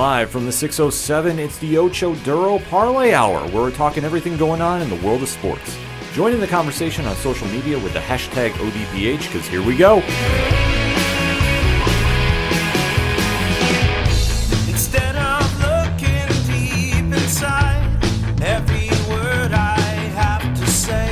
Live from the 607, it's the Ocho Duro Parlay Hour, where we're talking everything going on in the world of sports. Join in the conversation on social media with the hashtag ODPH, because here we go. Instead of looking deep inside, every word I have to say,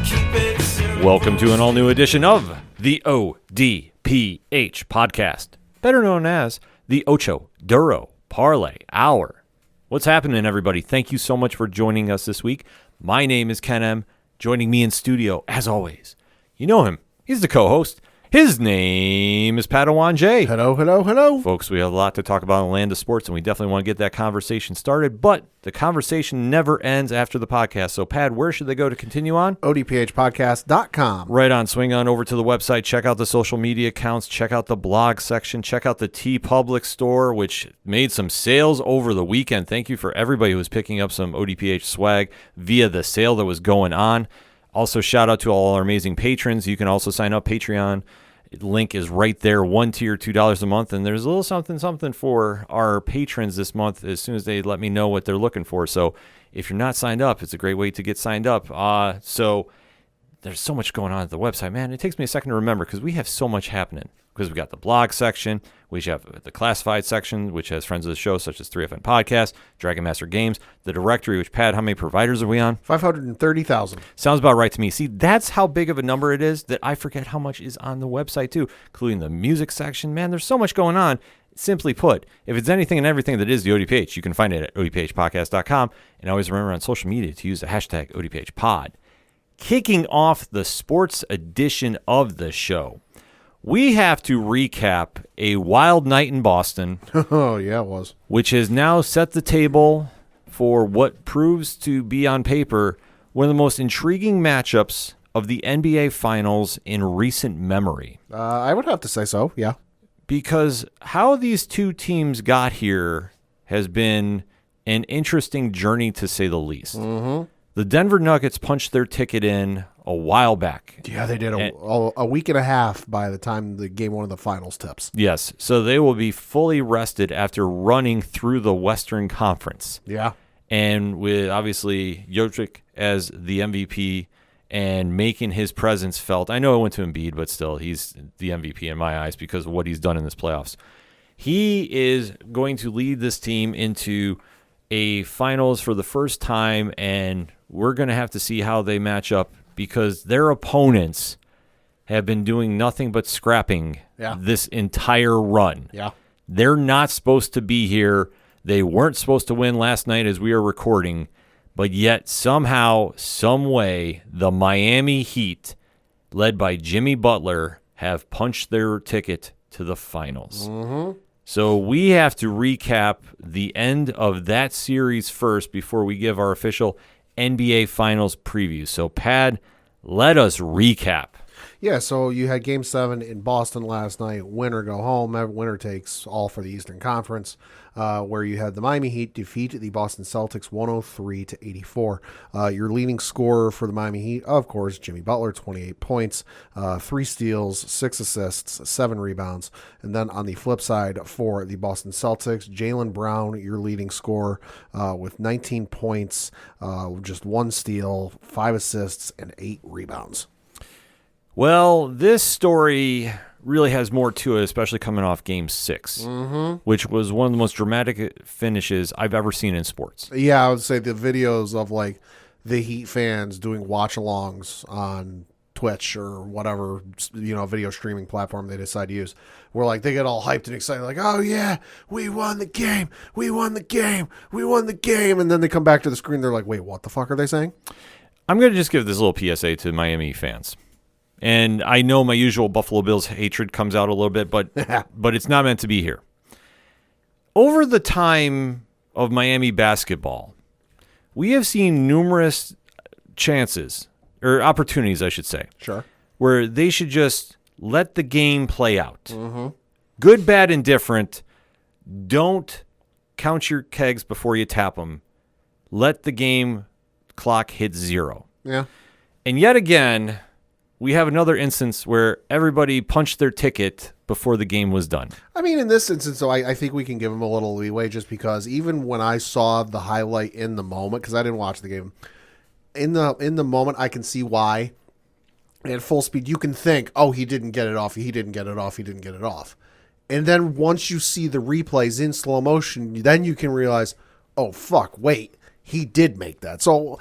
keep it simple. Welcome to an all-new edition of the ODPH podcast, better known as the Ocho Duro Parlay Hour. What's happening, everybody? Thank you so much for joining us this week. My name is Ken M. Joining me in studio, as always, you know him. He's the co-host. His name is Padawan J. Hello, hello, hello. Folks, we have a lot to talk about in the land of sports, and we definitely want to get that conversation started, but the conversation never ends after the podcast. So, Pad, where should they go to continue on? ODPHpodcast.com. Right on. Swing on over to the website. Check out the social media accounts. Check out the blog section. Check out the TeePublic store, which made some sales over the weekend. Thank you for everybody who was picking up some ODPH swag via the sale that was going on. Also, shout out to all our amazing patrons. You can also sign up Patreon. Link is right there. One tier, $2 a month, and there's a little something for our patrons this month as soon as they let me know what they're looking for. So if you're not signed up, it's a great way to get signed up. So there's so much going on at the website, man. It takes me a second to remember because we have so much happening. Because we got the blog section, we have the classified section, which has friends of the show such as 3FN Podcast, Dragon Master Games, the directory, which, Pat, how many providers are we on? 530,000. Sounds about right to me. See, that's how big of a number it is that I forget how much is on the website, too, including the music section. Man, there's so much going on. Simply put, if it's anything and everything that is the ODPH, you can find it at odphpodcast.com. And always remember on social media to use the hashtag ODPHpod. Kicking off the sports edition of the show, we have to recap a wild night in Boston. Oh, yeah, it was. Which has now set the table for what proves to be on paper one of the most intriguing matchups of the NBA Finals in recent memory. I would have to say so, yeah. Because how these two teams got here has been an interesting journey, to say the least. Mm-hmm. The Denver Nuggets punched their ticket in a while back. Yeah, they did a week and a half by the time the game one of the finals tips. Yes, so they will be fully rested after running through the Western Conference. Yeah. And with, obviously, Jokic as the MVP and making his presence felt. I know it went to Embiid, but still, he's the MVP in my eyes because of what he's done in this playoffs. He is going to lead this team into a finals for the first time, and we're going to have to see how they match up because their opponents have been doing nothing but scrapping this entire run. Yeah. They're not supposed to be here. They weren't supposed to win last night as we are recording, but yet somehow, some way, the Miami Heat, led by Jimmy Butler, have punched their ticket to the finals. Mm-hmm. So we have to recap the end of that series first before we give our official NBA Finals preview. So, Pad, let us recap. Yeah, so you had Game 7 in Boston last night. Winner go home. Winner takes all for the Eastern Conference, where you had the Miami Heat defeat the Boston Celtics 103-84. Your leading scorer for the Miami Heat, of course, Jimmy Butler, 28 points, 3 steals, 6 assists, 7 rebounds. And then on the flip side for the Boston Celtics, Jaylen Brown, your leading scorer, with 19 points, just 1 steal, 5 assists, and 8 rebounds. Well, this story really has more to it, especially coming off Game 6, which was one of the most dramatic finishes I've ever seen in sports. Yeah, I would say the videos of like the Heat fans doing watch-alongs on Twitch or whatever, video streaming platform they decide to use, where like they get all hyped and excited, like, oh yeah, we won the game, and then they come back to the screen, they're like, wait, what the fuck are they saying? I'm going to just give this little PSA to Miami fans. And I know my usual Buffalo Bills hatred comes out a little bit, but it's not meant to be here. Over the time of Miami basketball, we have seen numerous chances, or opportunities, I should say, Sure, where they should just let the game play out. Mm-hmm. Good, bad, indifferent. Don't count your kegs before you tap them. Let the game clock hit 0. Yeah. And yet again, we have another instance where everybody punched their ticket before the game was done. I mean, in this instance, though, I think we can give him a little leeway just because even when I saw the highlight in the moment, because I didn't watch the game, in the moment, I can see why. At full speed, you can think, oh, he didn't get it off, he didn't get it off, he didn't get it off. And then once you see the replays in slow motion, then you can realize, oh, fuck, wait, he did make that. So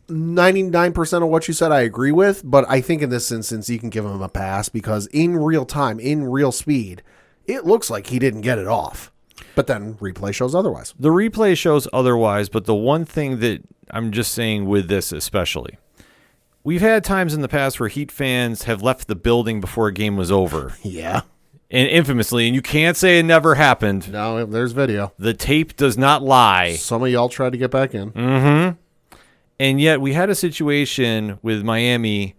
99% of what you said I agree with, but I think in this instance you can give him a pass because in real time, in real speed, it looks like he didn't get it off. But then replay shows otherwise. The replay shows otherwise, but the one thing that I'm just saying with this especially, we've had times in the past where Heat fans have left the building before a game was over. Yeah. And infamously, and you can't say it never happened. No, there's video. The tape does not lie. Some of y'all tried to get back in. Mm-hmm. And yet we had a situation with Miami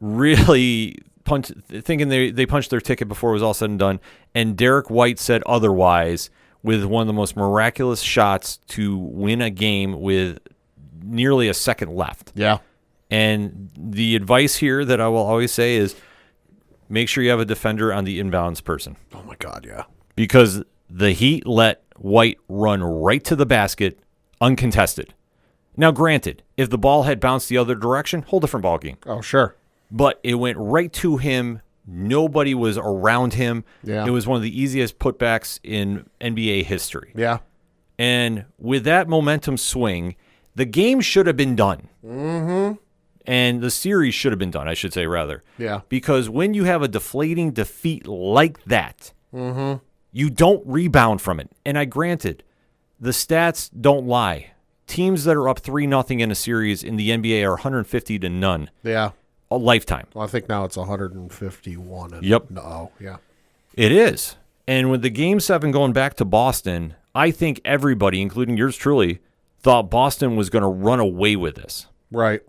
really thinking they punched their ticket before it was all said and done. And Derek White said otherwise with one of the most miraculous shots to win a game with nearly a second left. Yeah. And the advice here that I will always say is make sure you have a defender on the inbounds person. Oh, my God, yeah. Because the Heat let White run right to the basket uncontested. Now, granted, if the ball had bounced the other direction, whole different ballgame. Oh, sure. But it went right to him. Nobody was around him. Yeah. It was one of the easiest putbacks in NBA history. Yeah. And with that momentum swing, the game should have been done. Mm-hmm. And the series should have been done, I should say, rather. Yeah. Because when you have a deflating defeat like that, Mm-hmm. you don't rebound from it. And I granted, the stats don't lie. Teams that are up 3-0 in a series in the NBA are 150 to none. Yeah. A lifetime. Well, I think now it's 151. Yep. Oh, yeah. It is. And with the Game 7 going back to Boston, I think everybody, including yours truly, thought Boston was going to run away with this. Right.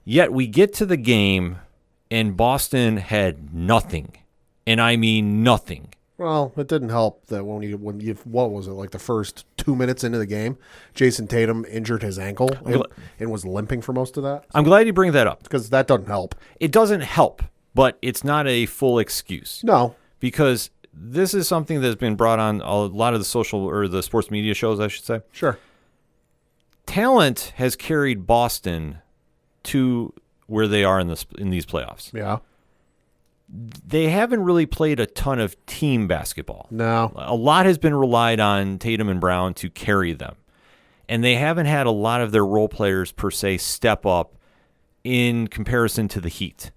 Yet we get to the game, and Boston had nothing. And I mean nothing. Well, it didn't help that when you what was it, like the first 2 minutes into the game, Jason Tatum injured his ankle and was limping for most of that. I'm glad you bring that up. Because that doesn't help. It doesn't help, but it's not a full excuse. No. Because this is something that's been brought on a lot of the social or the sports media shows, I should say. Sure. Talent has carried Boston to where they are in these playoffs. Yeah. They haven't really played a ton of team basketball. No. A lot has been relied on Tatum and Brown to carry them. And they haven't had a lot of their role players, per se, step up in comparison to the Heat.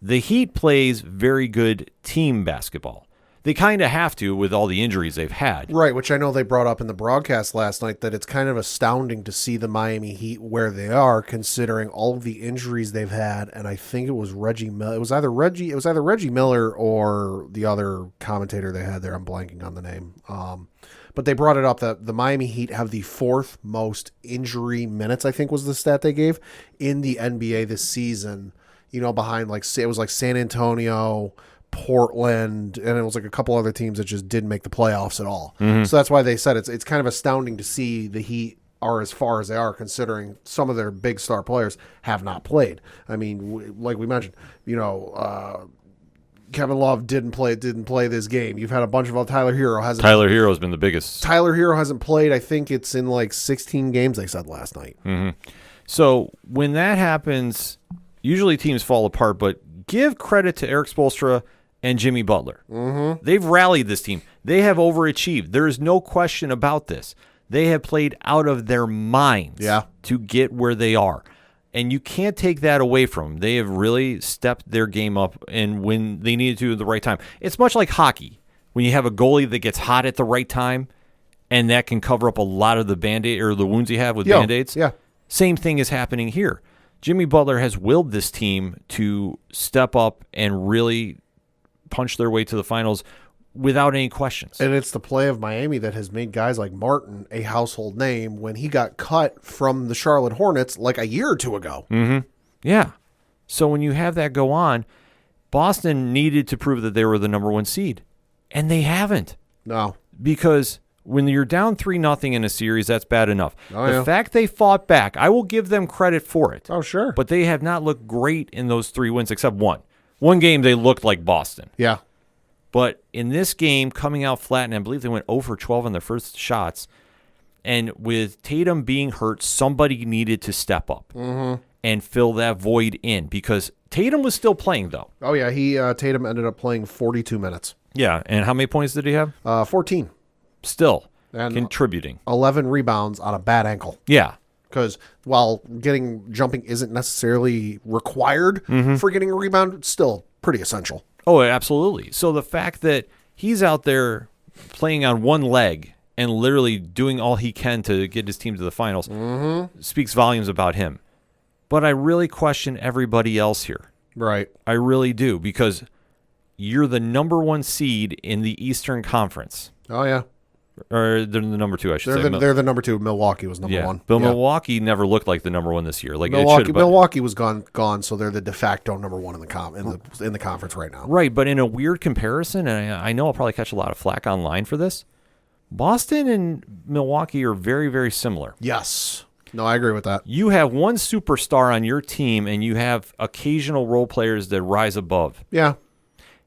The Heat plays very good team basketball. They kind of have to with all the injuries they've had. Right, which I know they brought up in the broadcast last night, that it's kind of astounding to see the Miami Heat where they are, considering all of the injuries they've had. And I think it was Reggie Miller. It was either Reggie Miller or the other commentator they had there. I'm blanking on the name. But they brought it up that the Miami Heat have the fourth most injury minutes, I think was the stat they gave, in the NBA this season. You know, behind it was like San Antonio, Portland, and it was like a couple other teams that just didn't make the playoffs at all. Mm-hmm. So that's why they said it's kind of astounding to see the Heat are as far as they are, considering some of their big star players have not played. I mean, like we mentioned, Kevin Love didn't play this game. You've had a bunch of Tyler Hero's been the biggest. Tyler Hero hasn't played. I think it's in like 16 games, they said last night. Mm-hmm. So when that happens, usually teams fall apart, but give credit to Eric Spoelstra and Jimmy Butler. Mm-hmm. They've rallied this team. They have overachieved. There is no question about this. They have played out of their minds to get where they are. And you can't take that away from them. They have really stepped their game up, and when they needed to at the right time. It's much like hockey. When you have a goalie that gets hot at the right time, and that can cover up a lot of the Band-Aid or the wounds you have with Band-Aids. Yeah. Same thing is happening here. Jimmy Butler has willed this team to step up and really punch their way to the finals without any questions. And it's the play of Miami that has made guys like Martin a household name when he got cut from the Charlotte Hornets like a year or two ago. Mm-hmm. Yeah. So when you have that go on, Boston needed to prove that they were the number one seed, and they haven't. No. Because When you're down 3-0 in a series, that's bad enough. Oh, the fact they fought back, I will give them credit for it. Oh, sure. But they have not looked great in those 3 wins, except one. One game, they looked like Boston. Yeah. But in this game, coming out flat, and I believe they went 0 for 12 on their first shots, and with Tatum being hurt, somebody needed to step up and fill that void in, because Tatum was still playing, though. Oh, yeah. Tatum ended up playing 42 minutes. Yeah, and how many points did he have? 14. Still And contributing. 11 rebounds on a bad ankle. Yeah. Because while jumping isn't necessarily required for getting a rebound, it's still pretty essential. Oh, absolutely. So the fact that he's out there playing on one leg and literally doing all he can to get his team to the finals speaks volumes about him. But I really question everybody else here. Right. I really do, because you're the number 1 seed in the Eastern Conference. Oh, yeah. Or they're the number 2, I should say. They're the number 2. Milwaukee was number 1. But Milwaukee never looked like the number 1 this year. Like Milwaukee was gone, so they're the de facto number 1 in the conference right now. Right, but in a weird comparison, and I know I'll probably catch a lot of flack online for this, Boston and Milwaukee are very, very similar. Yes. No, I agree with that. You have one superstar on your team, and you have occasional role players that rise above. Yeah.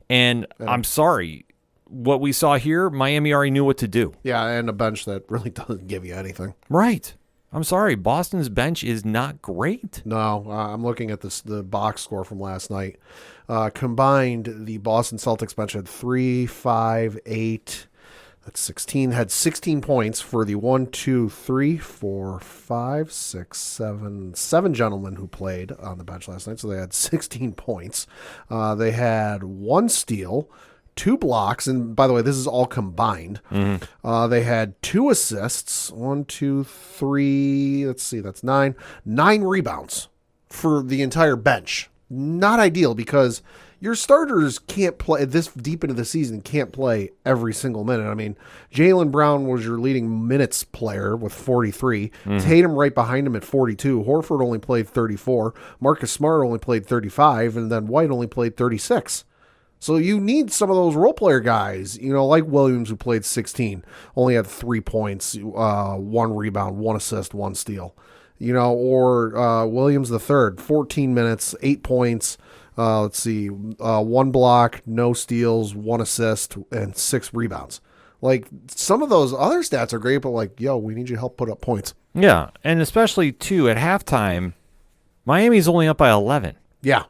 And I'm sorry, what we saw here, Miami already knew what to do. Yeah, and a bench that really doesn't give you anything. Right. I'm sorry, Boston's bench is not great. No, I'm looking at the box score from last night. Combined, the Boston Celtics bench had 3, 5, 8. That's 16. Had 16 points for the 1, 2, 3, 4, 5, 6, 7 gentlemen who played on the bench last night. So they had 16 points. They had 1 steal, 2 blocks, and by the way, this is all combined. They had 2 assists, 1, 2, 3. Let's see, that's 9 rebounds for the entire bench. Not ideal, because your starters can't play this deep into the season, can't play every single minute. I mean, Jaylen Brown was your leading minutes player with 43. Tatum right behind him at 42. Horford only played 34. Marcus Smart only played 35. And then White only played 36. So you need some of those role player guys, like Williams, who played 16, only had 3 points, 1 rebound, 1 assist, 1 steal. Or Williams the third, 14 minutes, 8 points. Let's see, 1 block, no steals, 1 assist, and 6 rebounds. Like, some of those other stats are great, but we need you to help put up points. Yeah, and especially, too, at halftime, Miami's only up by 11. Yeah.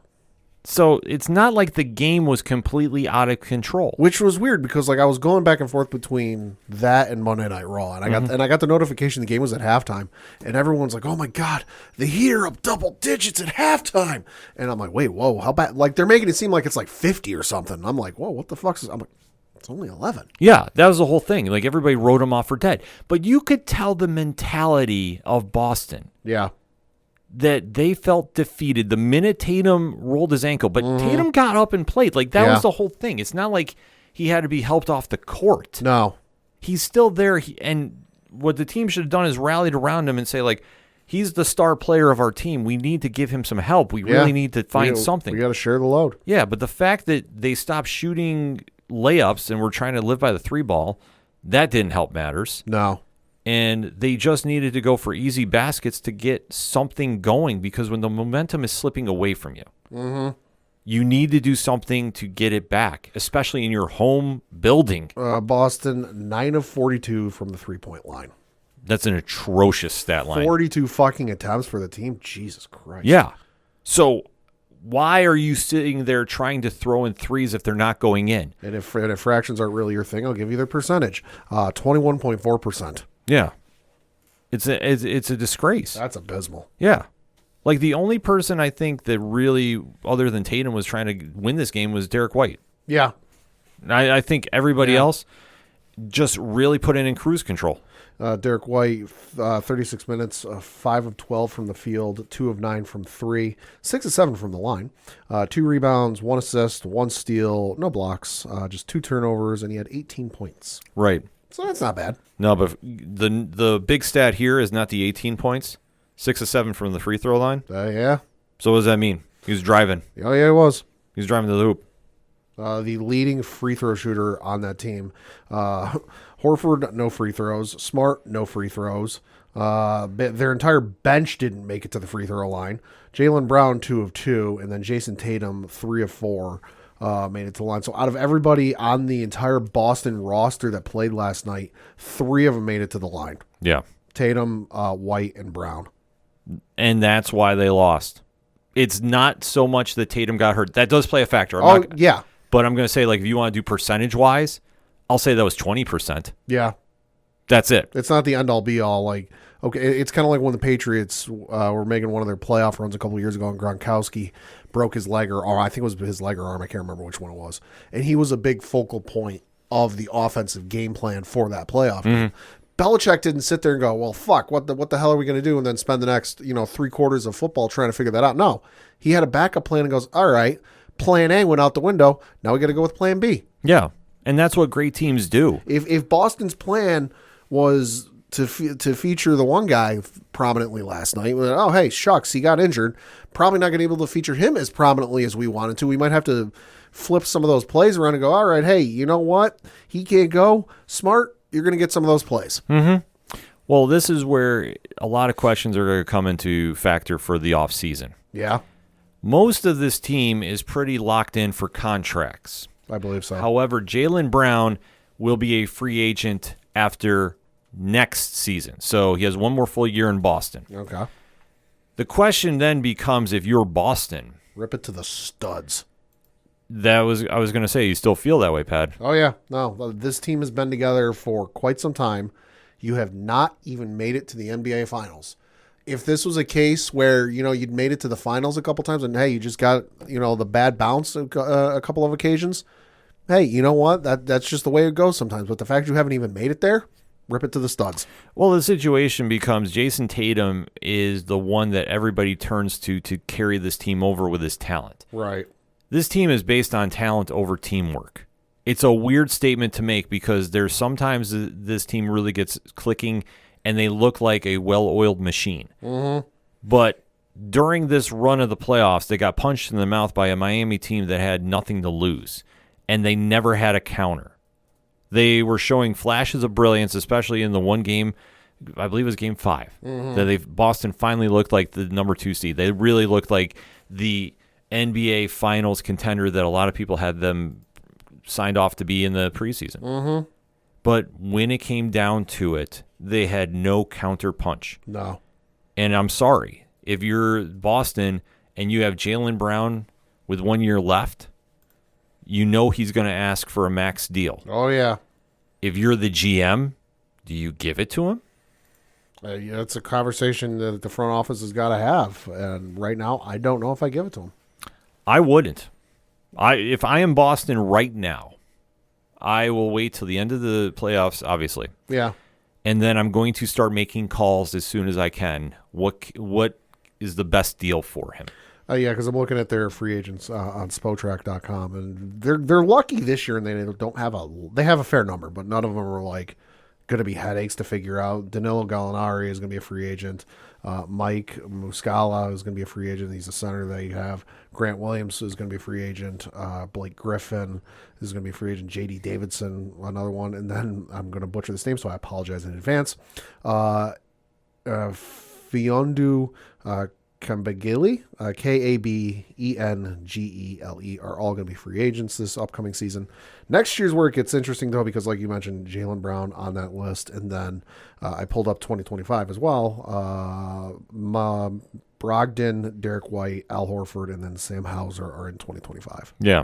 So it's not like the game was completely out of control. Which was weird, because I was going back and forth between that and Monday Night Raw, and I got the notification the game was at halftime, and everyone's like, "Oh my God, the Heat are up double digits at halftime," and I'm like, "Wait, whoa, how bad?" Like, they're making it seem like it's like 50 or something. I'm like, "Whoa, what the fuck is?" I'm like, "It's only 11." Yeah, that was the whole thing. Like, everybody wrote him off for dead, but you could tell the mentality of Boston. Yeah. That they felt defeated the minute Tatum rolled his ankle. But Tatum got up and played. Like, that was the whole thing. It's not like he had to be helped off the court. No. He's still there. And what the team should have done is rallied around him and say, like, he's the star player of our team. We need to give him some help. We really need to find something. We got to share the load. Yeah, but the fact that they stopped shooting layups and were trying to live by the 3 ball, that didn't help matters. No. And they just needed to go for easy baskets to get something going, because when the momentum is slipping away from you, you need to do something to get it back, especially in your home building. Boston, 9 of 42 from the 3-point line. That's an atrocious stat line. 42 fucking attempts for the team? Jesus Christ. Yeah. So why are you sitting there trying to throw in threes if they're not going in? And if fractions aren't really your thing, I'll give you their percentage. 21.4%. Yeah. It's a disgrace. That's abysmal. Yeah. Like, the only person I think that really, other than Tatum, was trying to win this game was Derek White. Yeah. I think everybody else just really put in cruise control. Derek White, 36 minutes, 5 of 12 from the field, 2 of 9 from 3, 6 of 7 from the line, 2 rebounds, 1 assist, 1 steal, no blocks, just 2 turnovers, and he had 18 points. Right. So that's not bad. No, but the big stat here is not the 18 points. 6 of 7 from the free throw line. Yeah. So what does that mean? He was driving. Oh, yeah, he was. He was driving to the hoop. the leading free throw shooter on that team. Horford, no free throws. Smart, no free throws. Their entire bench didn't make it to the free throw line. Jaylen Brown, 2 of 2, and then Jason Tatum, 3 of 4, made it to the line. So out of everybody on the entire Boston roster that played last night, 3 of them made it to the line. Yeah. Tatum, White, and Brown. And that's why they lost. It's not so much that Tatum got hurt. That does play a factor. Yeah. But I'm going to say, like, if you want to do percentage-wise, I'll say that was 20%. Yeah. That's it. It's not the end-all, be-all. Like, okay, it's kind of like when the Patriots were making one of their playoff runs a couple years ago, and Gronkowski broke his leg or I think it was his leg or arm. I can't remember which one it was. And he was a big focal point of the offensive game plan for that playoff game. Belichick didn't sit there and go, well, fuck, what the hell are we going to do? And then spend the next, 3 quarters of football trying to figure that out. No, he had a backup plan and goes, all right, plan A went out the window. Now we got to go with plan B. Yeah. And that's what great teams do. If Boston's plan was to feature the one guy prominently last night, oh, hey, shucks, he got injured. Probably not going to be able to feature him as prominently as we wanted to. We might have to flip some of those plays around and go, all right, hey, you know what? He can't go. Smart. You're going to get some of those plays. Mm-hmm. Well, this is where a lot of questions are going to come into factor for the offseason. Yeah. Most of this team is pretty locked in for contracts. I believe so. However, Jaylen Brown will be a free agent after next season. So he has one more full year in Boston. Okay. The question then becomes, if you're Boston. Rip it to the studs. I was going to say, you still feel that way, Pat. Oh, yeah. No, this team has been together for quite some time. You have not even made it to the NBA Finals. If this was a case where, you'd made it to the finals a couple times and, hey, you just got, the bad bounce a couple of occasions, hey, you know what? That's just the way it goes sometimes. But the fact you haven't even made it there, rip it to the studs. Well, the situation becomes Jason Tatum is the one that everybody turns to carry this team over with his talent. Right. This team is based on talent over teamwork. It's a weird statement to make because there's sometimes this team really gets clicking and they look like a well-oiled machine. Mm-hmm. But during this run of the playoffs, they got punched in the mouth by a Miami team that had nothing to lose, and they never had a counter. They were showing flashes of brilliance, especially in the one game, I believe it was Game 5, that Boston finally looked like the number 2 seed. They really looked like the NBA Finals contender that a lot of people had them signed off to be in the preseason. Mm-hmm. But when it came down to it, they had no counter punch. No. And I'm sorry, if you're Boston and you have Jaylen Brown with 1 year left, he's going to ask for a max deal. Oh, yeah. If you're the GM, do you give it to him? It's a conversation that the front office has got to have. And right now, I don't know if I give it to him. I wouldn't. If I am Boston right now, I will wait till the end of the playoffs, obviously. Yeah. And then I'm going to start making calls as soon as I can. What is the best deal for him? Yeah, because I'm looking at their free agents on Spotrac.com, and they're lucky this year, and they don't have they have a fair number, but none of them are like going to be headaches to figure out. Danilo Gallinari is going to be a free agent. Mike Muscala is going to be a free agent. He's a center that you have. Grant Williams is going to be a free agent. Blake Griffin is going to be a free agent. J.D. Davidson, another one. And then I'm going to butcher this name, so I apologize in advance. Fiondu Kambegele, Kabengele, are all going to be free agents this upcoming season. Next year's where it gets interesting, though, because like you mentioned, Jaylen Brown on that list, and then I pulled up 2025 as well. Brogdon, Derek White, Al Horford, and then Sam Hauser are in 2025. Yeah.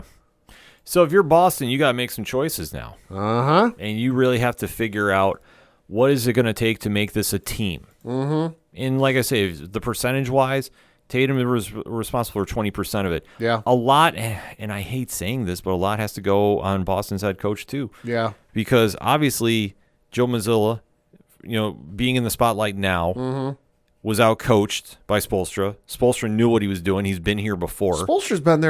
So if you're Boston, you got to make some choices now. Uh-huh. And you really have to figure out what is it going to take to make this a team. Mm-hmm. And like I say, the percentage-wise, Tatum was responsible for 20% of it. Yeah. A lot, and I hate saying this, but a lot has to go on Boston's head coach too. Yeah. Because obviously, Joe Mazzulla, being in the spotlight now, was out-coached by Spoelstra. Spoelstra knew what he was doing. He's been here before. Spoelstra's been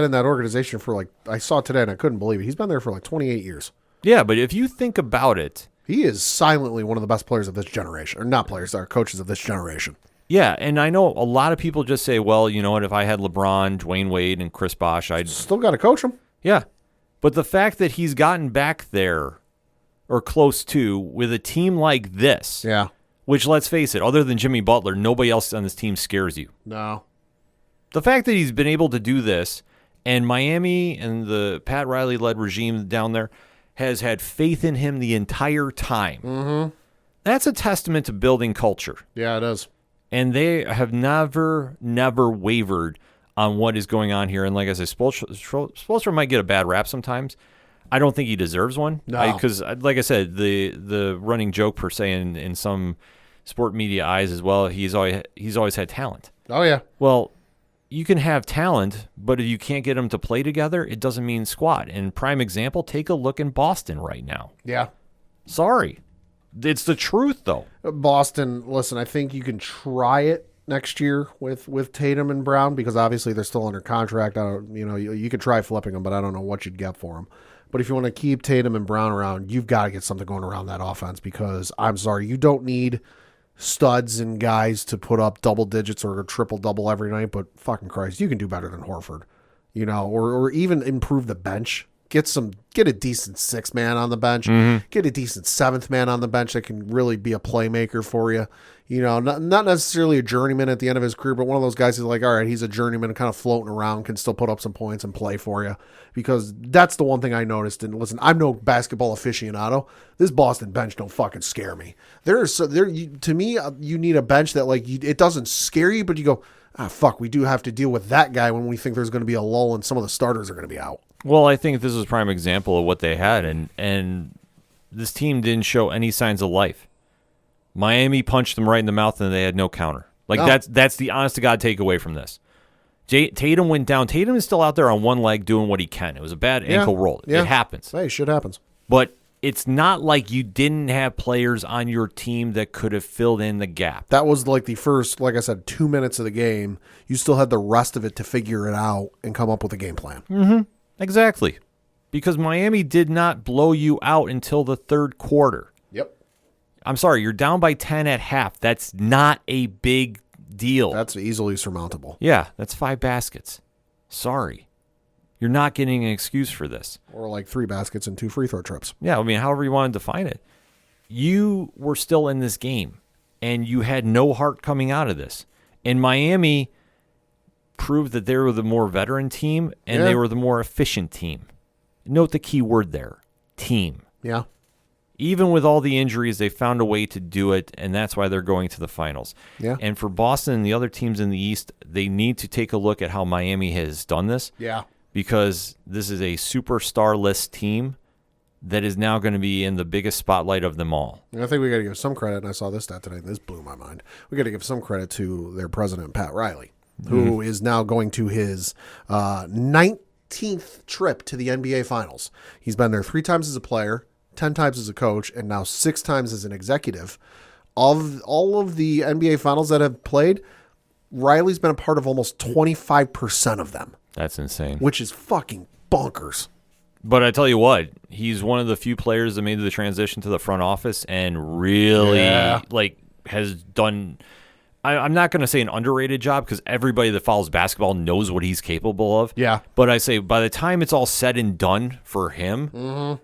in that organization for I saw today and I couldn't believe it. He's been there for 28 years. Yeah, but if you think about it, he is silently one of the best players of this generation. Or not players, are coaches of this generation. Yeah, and I know a lot of people just say, well, you know what, if I had LeBron, Dwayne Wade, and Chris Bosh, I'd still got to coach him. Yeah, But the fact that he's gotten back there or close to with a team like this, Yeah. which, let's face it, other than Jimmy Butler, nobody else on this team scares you. No. The fact that he's been able to do this, and Miami and the Pat Riley-led regime down there has had faith in him the entire time. Mm-hmm. That's a testament to building culture. Yeah, it is. And they have never wavered on what is going on here. And like I said, Spoelstra might get a bad rap sometimes. I don't think he deserves one. No. Because, like I said, the running joke per se in some sport media eyes as well, he's always had talent. Oh, yeah. Well, you can have talent, but if you can't get them to play together, it doesn't mean squat. And prime example, take a look in Boston right now. Yeah. Sorry. It's the truth, though. Boston, listen, I think you can try it next year with Tatum and Brown because obviously they're still under contract. You could try flipping them, but I don't know what you'd get for them. But if you want to keep Tatum and Brown around, you've got to get something going around that offense because I'm sorry, you don't need studs and guys to put up double digits or a triple-double every night, but fucking Christ, you can do better than Horford, or even improve the bench. Get a decent sixth man on the bench. Mm-hmm. Get a decent seventh man on the bench that can really be a playmaker for you. Not necessarily a journeyman at the end of his career, but one of those guys who's like, all right, he's a journeyman, kind of floating around, can still put up some points and play for you. Because that's the one thing I noticed. And listen, I'm no basketball aficionado. This Boston bench don't fucking scare me. To me, you need a bench that it doesn't scare you, but you go, fuck, we do have to deal with that guy when we think there's going to be a lull and some of the starters are going to be out. Well, I think this is a prime example of what they had, and this team didn't show any signs of life. Miami punched them right in the mouth, and they had no counter. That's the honest-to-God takeaway from this. Tatum went down. Tatum is still out there on one leg doing what he can. It was a bad ankle roll. Yeah. It happens. Hey, shit happens. But it's not like you didn't have players on your team that could have filled in the gap. That was like the first, like I said, 2 minutes of the game. You still had the rest of it to figure it out and come up with a game plan. Mm-hmm. Exactly. Because Miami did not blow you out until the third quarter. Yep. I'm sorry, you're down by 10 at half. That's not a big deal. That's easily surmountable. Yeah, that's 5 baskets. Sorry. You're not getting an excuse for this. Or like 3 baskets and 2 free throw trips. Yeah, I mean, however you want to define it. You were still in this game, and you had no heart coming out of this. And Miami proved that they were the more veteran team, and they were the more efficient team. Note the key word there, team. Yeah. Even with all the injuries, they found a way to do it, and that's why they're going to the finals. Yeah. And for Boston and the other teams in the East, they need to take a look at how Miami has done this. Yeah. Because this is a superstar-less team that is now going to be in the biggest spotlight of them all. And I think we got to give some credit, and I saw this stat today, and this blew my mind. We got to give some credit to their president, Pat Riley, who is now going to his 19th trip to the NBA Finals. He's been there 3 times as a player, 10 times as a coach, and now 6 times as an executive. Of all of the NBA Finals that have played, Riley's been a part of almost 25% of them. That's insane. Which is fucking bonkers. But I tell you what, he's one of the few players that made the transition to the front office and really has done, I'm not going to say an underrated job because everybody that follows basketball knows what he's capable of. Yeah. But I say by the time it's all said and done for him,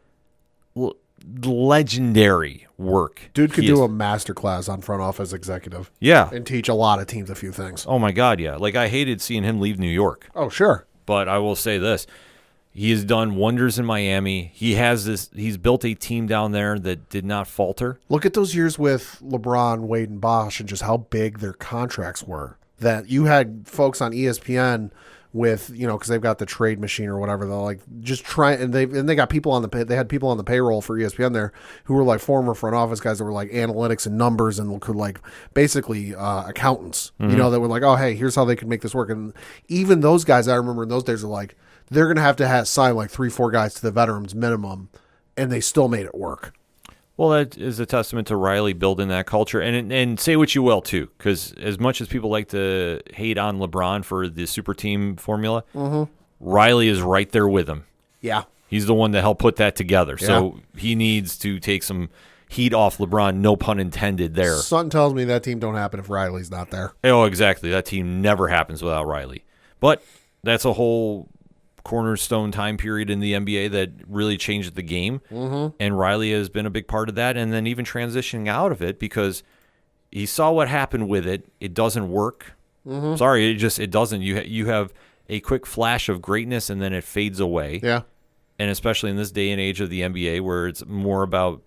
legendary work. Dude could do a masterclass on front office executive. Yeah. And teach a lot of teams a few things. Oh, my God, yeah. Like, I hated seeing him leave New York. Oh, sure. But I will say this. He has done wonders in Miami. He's built a team down there that did not falter. Look at those years with LeBron, Wade, and Bosh and just how big their contracts were. That you had folks on ESPN with, because they've got the trade machine or whatever. They're like just trying, and they got people they had people on the payroll for ESPN there who were like former front office guys that were like analytics and numbers and could like basically accountants, that were like, oh, hey, here's how they could make this work. And even those guys, I remember in those days, are like, they're going to have sign like 3-4 guys to the veterans minimum, and they still made it work. Well, that is a testament to Riley building that culture. And say what you will, too, because as much as people like to hate on LeBron for the super team formula, Riley is right there with him. Yeah. He's the one that helped put that together. Yeah. So he needs to take some heat off LeBron, no pun intended there. Something tells me that team don't happen if Riley's not there. Oh, exactly. That team never happens without Riley. But that's a whole cornerstone time period in the NBA that really changed the game. And Riley has been a big part of that, and then even transitioning out of it because he saw what happened with it. It doesn't work. Sorry, it doesn't. You have a quick flash of greatness, and then it fades away. Yeah. And especially in this day and age of the NBA where it's more about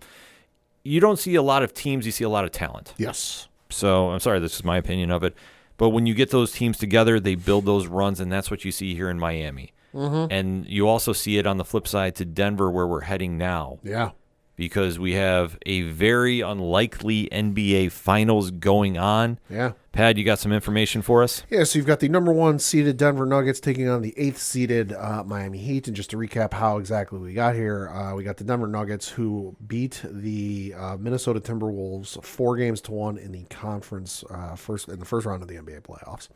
you don't see a lot of teams, you see a lot of talent. Yes. So I'm sorry, this is my opinion of it. But when you get those teams together, they build those runs, and that's what you see here in Miami. And you also see it on the flip side to Denver where we're heading now. Yeah. Because we have a very unlikely NBA Finals going on. Yeah. Pat, you got some information for us? Yeah, so you've got the number 1 seeded Denver Nuggets taking on the 8th seeded Miami Heat. And just to recap how exactly we got here, we got the Denver Nuggets who beat the Minnesota Timberwolves 4-1 in the conference in the first round of the NBA playoffs.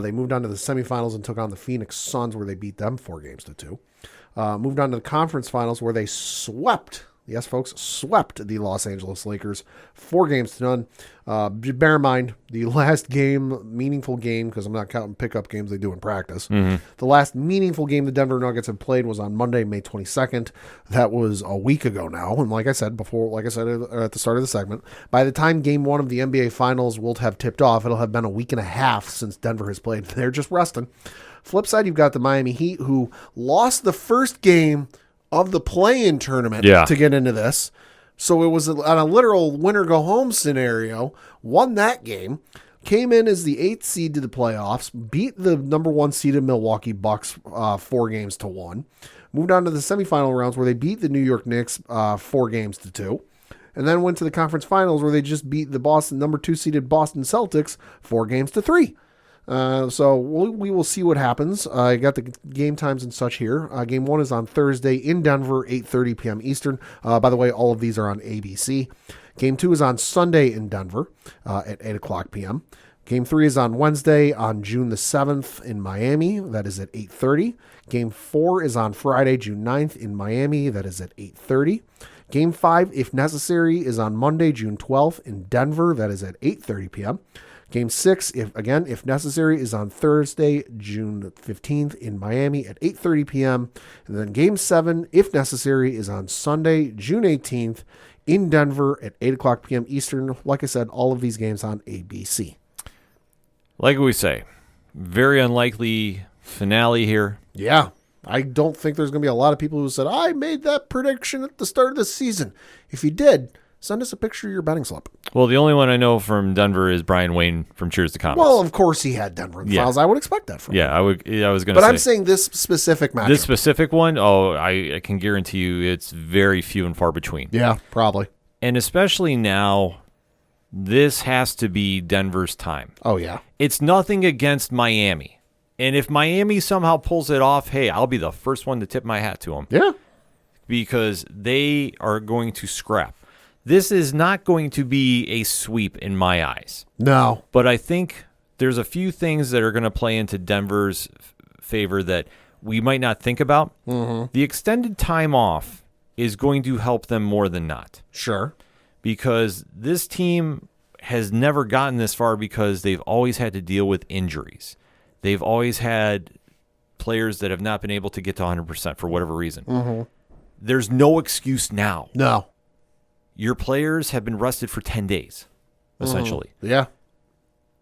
They moved on to the semifinals and took on the Phoenix Suns where they beat them 4-2. Moved on to the conference finals where they swept. Yes, folks, swept the Los Angeles Lakers 4-0. Bear in mind, the last meaningful game, because I'm not counting pickup games they do in practice. The last meaningful game the Denver Nuggets have played was on Monday, May 22nd. That was a week ago now. And like I said at the start of the segment, by the time game 1 of the NBA Finals will have tipped off, it'll have been a week and a half since Denver has played. They're just resting. Flip side, you've got the Miami Heat who lost the first game of the play-in tournament to get into this. So it was on a literal winner-go-home scenario, won that game, came in as the 8th seed to the playoffs, beat the number 1 seeded Milwaukee Bucks 4-1, moved on to the semifinal rounds where they beat the New York Knicks 4-2, and then went to the conference finals where they just beat the number 2 seeded Boston Celtics 4-3. So we will see what happens. I got the game times and such here. Game 1 is on Thursday in Denver, 8:30 p.m. Eastern. By the way, all of these are on ABC. Game 2 is on Sunday in Denver at 8 o'clock p.m. Game 3 is on Wednesday on June the 7th in Miami. That is at 8:30. Game 4 is on Friday, June 9th in Miami. That is at 8:30. Game 5, if necessary, is on Monday, June 12th in Denver. That is at 8:30 p.m. Game 6, if necessary, is on Thursday, June 15th in Miami at 8:30 p.m. And then Game 7, if necessary, is on Sunday, June 18th in Denver at 8 o'clock p.m. Eastern. Like I said, all of these games on ABC. Like we say, very unlikely finale here. Yeah. I don't think there's going to be a lot of people who said, I made that prediction at the start of the season. If you did, send us a picture of your betting slip. Well, the only one I know from Denver is Brian Wayne from Cheers to Comics. Well, of course he had Denver in the finals. I would expect that from him. I was going to say. But I'm saying this specific matchup. This specific one, I can guarantee you it's very few and far between. Yeah, probably. And especially now, this has to be Denver's time. Oh, yeah. It's nothing against Miami. And if Miami somehow pulls it off, hey, I'll be the first one to tip my hat to them. Yeah. Because they are going to scrap. This is not going to be a sweep in my eyes. No. But I think there's a few things that are going to play into Denver's favor that we might not think about. Mm-hmm. The extended time off is going to help them more than not. Sure. Because this team has never gotten this far because they've always had to deal with injuries. They've always had players that have not been able to get to 100% for whatever reason. Mm-hmm. There's no excuse now. No. Your players have been rested for 10 days, essentially. Mm-hmm. Yeah.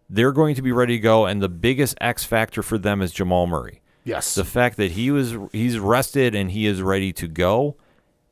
They're going to be ready to go, and the biggest X factor for them is Jamal Murray. Yes. The fact that he's rested and he is ready to go,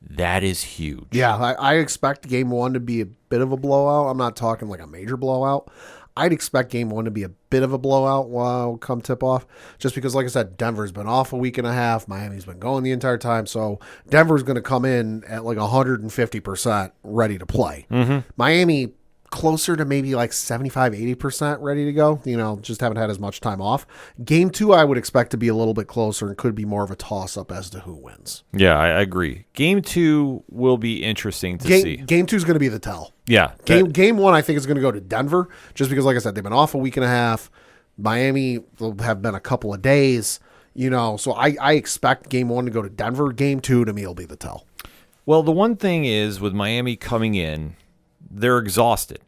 that is huge. Yeah, I expect game 1 to be a bit of a blowout. I'm not talking like a major blowout. I'd expect game 1 to be a bit of a blowout come tip-off, just because, like I said, Denver's been off a week and a half. Miami's been going the entire time, so Denver's going to come in at like 150% ready to play. Mm-hmm. Miami closer to maybe like 75-80% ready to go. Just haven't had as much time off. Game 2, I would expect to be a little bit closer and could be more of a toss-up as to who wins. Yeah, I agree. Game 2 will be interesting to see. Game 2 is going to be the tell. Yeah. Game 1, I think, is going to go to Denver, just because, like I said, they've been off a week and a half. Miami will have been a couple of days. So I expect game 1 to go to Denver. Game 2, to me, will be the tell. Well, the one thing is, with Miami coming in, they're exhausted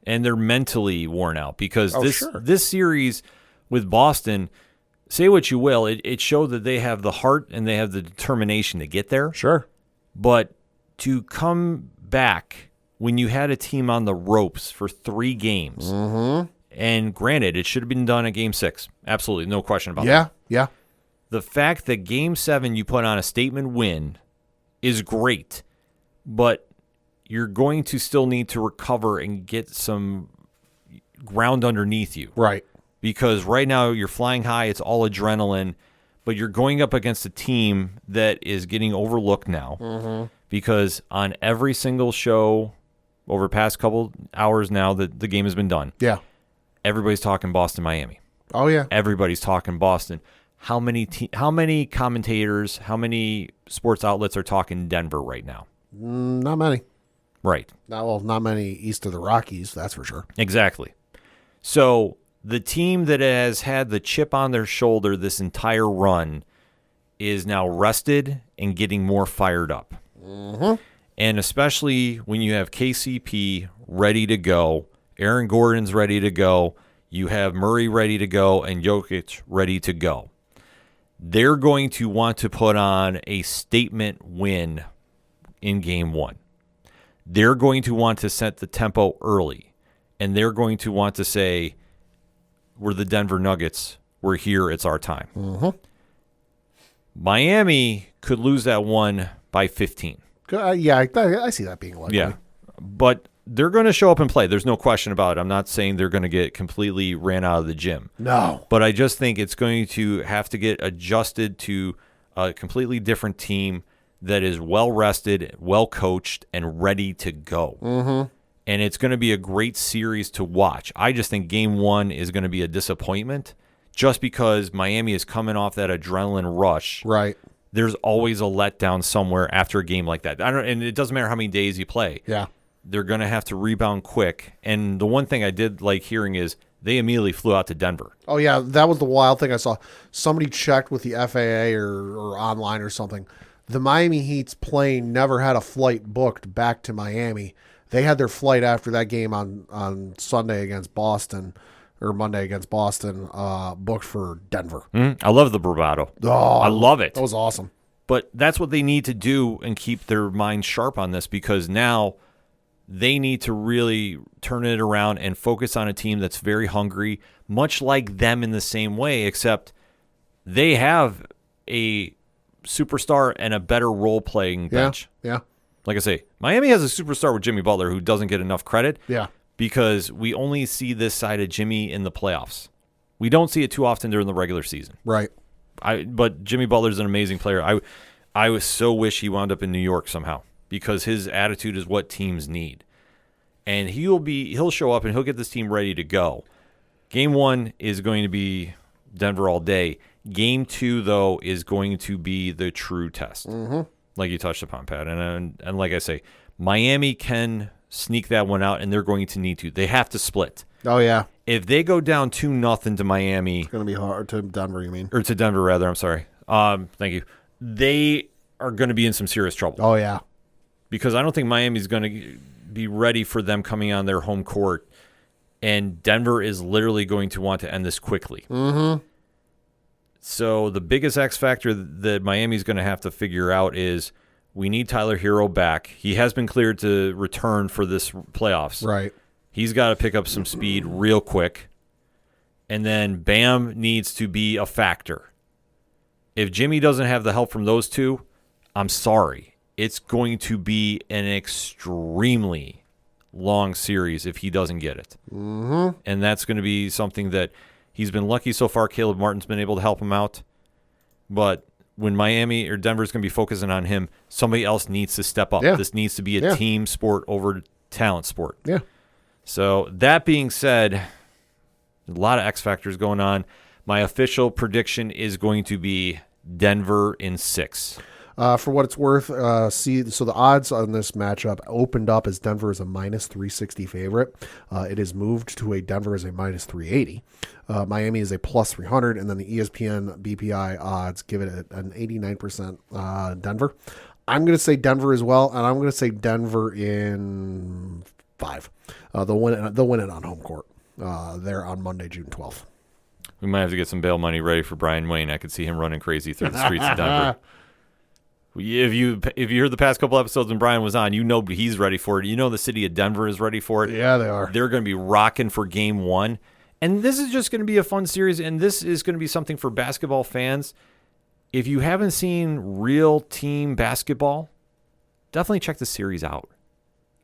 and they're mentally worn out because this series with Boston, say what you will, it showed that they have the heart and they have the determination to get there. Sure. But to come back when you had a team on the ropes for 3 games, and granted, it should have been done at Game 6. Absolutely, no question about that. Yeah. The fact that Game 7 you put on a statement win is great, but you're going to still need to recover and get some ground underneath you. Right. Because right now you're flying high, it's all adrenaline, but you're going up against a team that is getting overlooked now. Because on every single show over the past couple hours now that the game has been done, everybody's talking Boston, Miami. Oh, yeah. Everybody's talking Boston. How many commentators, how many sports outlets are talking Denver right now? Not many. Right. Not many east of the Rockies, that's for sure. Exactly. So the team that has had the chip on their shoulder this entire run is now rested and getting more fired up. And especially when you have KCP ready to go, Aaron Gordon's ready to go, you have Murray ready to go, and Jokic ready to go. They're going to want to put on a statement win in Game 1. They're going to want to set the tempo early, and they're going to want to say, we're the Denver Nuggets. We're here. It's our time. Miami could lose that one by 15. I see that being likely. Yeah, but they're going to show up and play. There's no question about it. I'm not saying they're going to get completely ran out of the gym. No. But I just think it's going to have to get adjusted to a completely different team that is well-rested, well-coached, and ready to go. And it's going to be a great series to watch. I just think Game 1 is going to be a disappointment just because Miami is coming off that adrenaline rush. Right. There's always a letdown somewhere after a game like that. And it doesn't matter how many days you play. Yeah. They're going to have to rebound quick. And the one thing I did like hearing is they immediately flew out to Denver. Oh, yeah, that was the wild thing I saw. Somebody checked with the FAA or online or something. The Miami Heat's plane never had a flight booked back to Miami. They had their flight after that game on Sunday against Boston, or Monday against Boston, booked for Denver. I love the bravado. Oh, I love it. That was awesome. But that's what they need to do and keep their mind sharp on this, because now they need to really turn it around and focus on a team that's very hungry, much like them in the same way, except they have a superstar and a better role-playing bench. Yeah. Like I say, Miami has a superstar with Jimmy Butler who doesn't get enough credit. Yeah. Because we only see this side of Jimmy in the playoffs. We don't see it too often during the regular season. Right. But Jimmy Butler's an amazing player. I was so wish he wound up in New York somehow, because his attitude is what teams need. And he'll show up and he'll get this team ready to go. Game 1 is going to be Denver all day. Game 2, though, is going to be the true test, like you touched upon, Pat. And like I say, Miami can sneak that one out, and they're going to need to. They have to split. Oh, yeah. If they go down 2-0 to Miami, It's going to be hard to Denver, you mean? or to Denver rather, I'm sorry. Thank you. They are going to be in some serious trouble. Oh, yeah. Because I don't think Miami's going to be ready for them coming on their home court, and Denver is literally going to want to end this quickly. So the biggest X factor that Miami's going to have to figure out is we need Tyler Hero back. He has been cleared to return for this playoffs. Right. He's got to pick up some speed real quick. And then Bam needs to be a factor. If Jimmy doesn't have the help from those two, I'm sorry. It's going to be an extremely long series if he doesn't get it. And that's going to be something that he's been lucky so far. Caleb Martin's been able to help him out. But when Miami or Denver's going to be focusing on him, somebody else needs to step up. Yeah. This needs to be a team sport over talent sport. Yeah. So that being said, a lot of X factors going on. My official prediction is going to be Denver in 6. For what it's worth, so the odds on this matchup opened up as Denver is a minus 360 favorite. It is moved to a Denver is a minus 380. Miami is a plus 300, and then the ESPN BPI odds give it an 89% Denver. I'm going to say Denver as well, and I'm going to say Denver in 5. They'll win it on home court there on Monday, June 12th. We might have to get some bail money ready for Brian Wayne. I could see him running crazy through the streets of Denver. If you heard the past couple episodes when Brian was on, you know he's ready for it. You know the city of Denver is ready for it. Yeah, they are. They're going to be rocking for game 1. And this is just going to be a fun series, and this is going to be something for basketball fans. If you haven't seen real team basketball, definitely check the series out.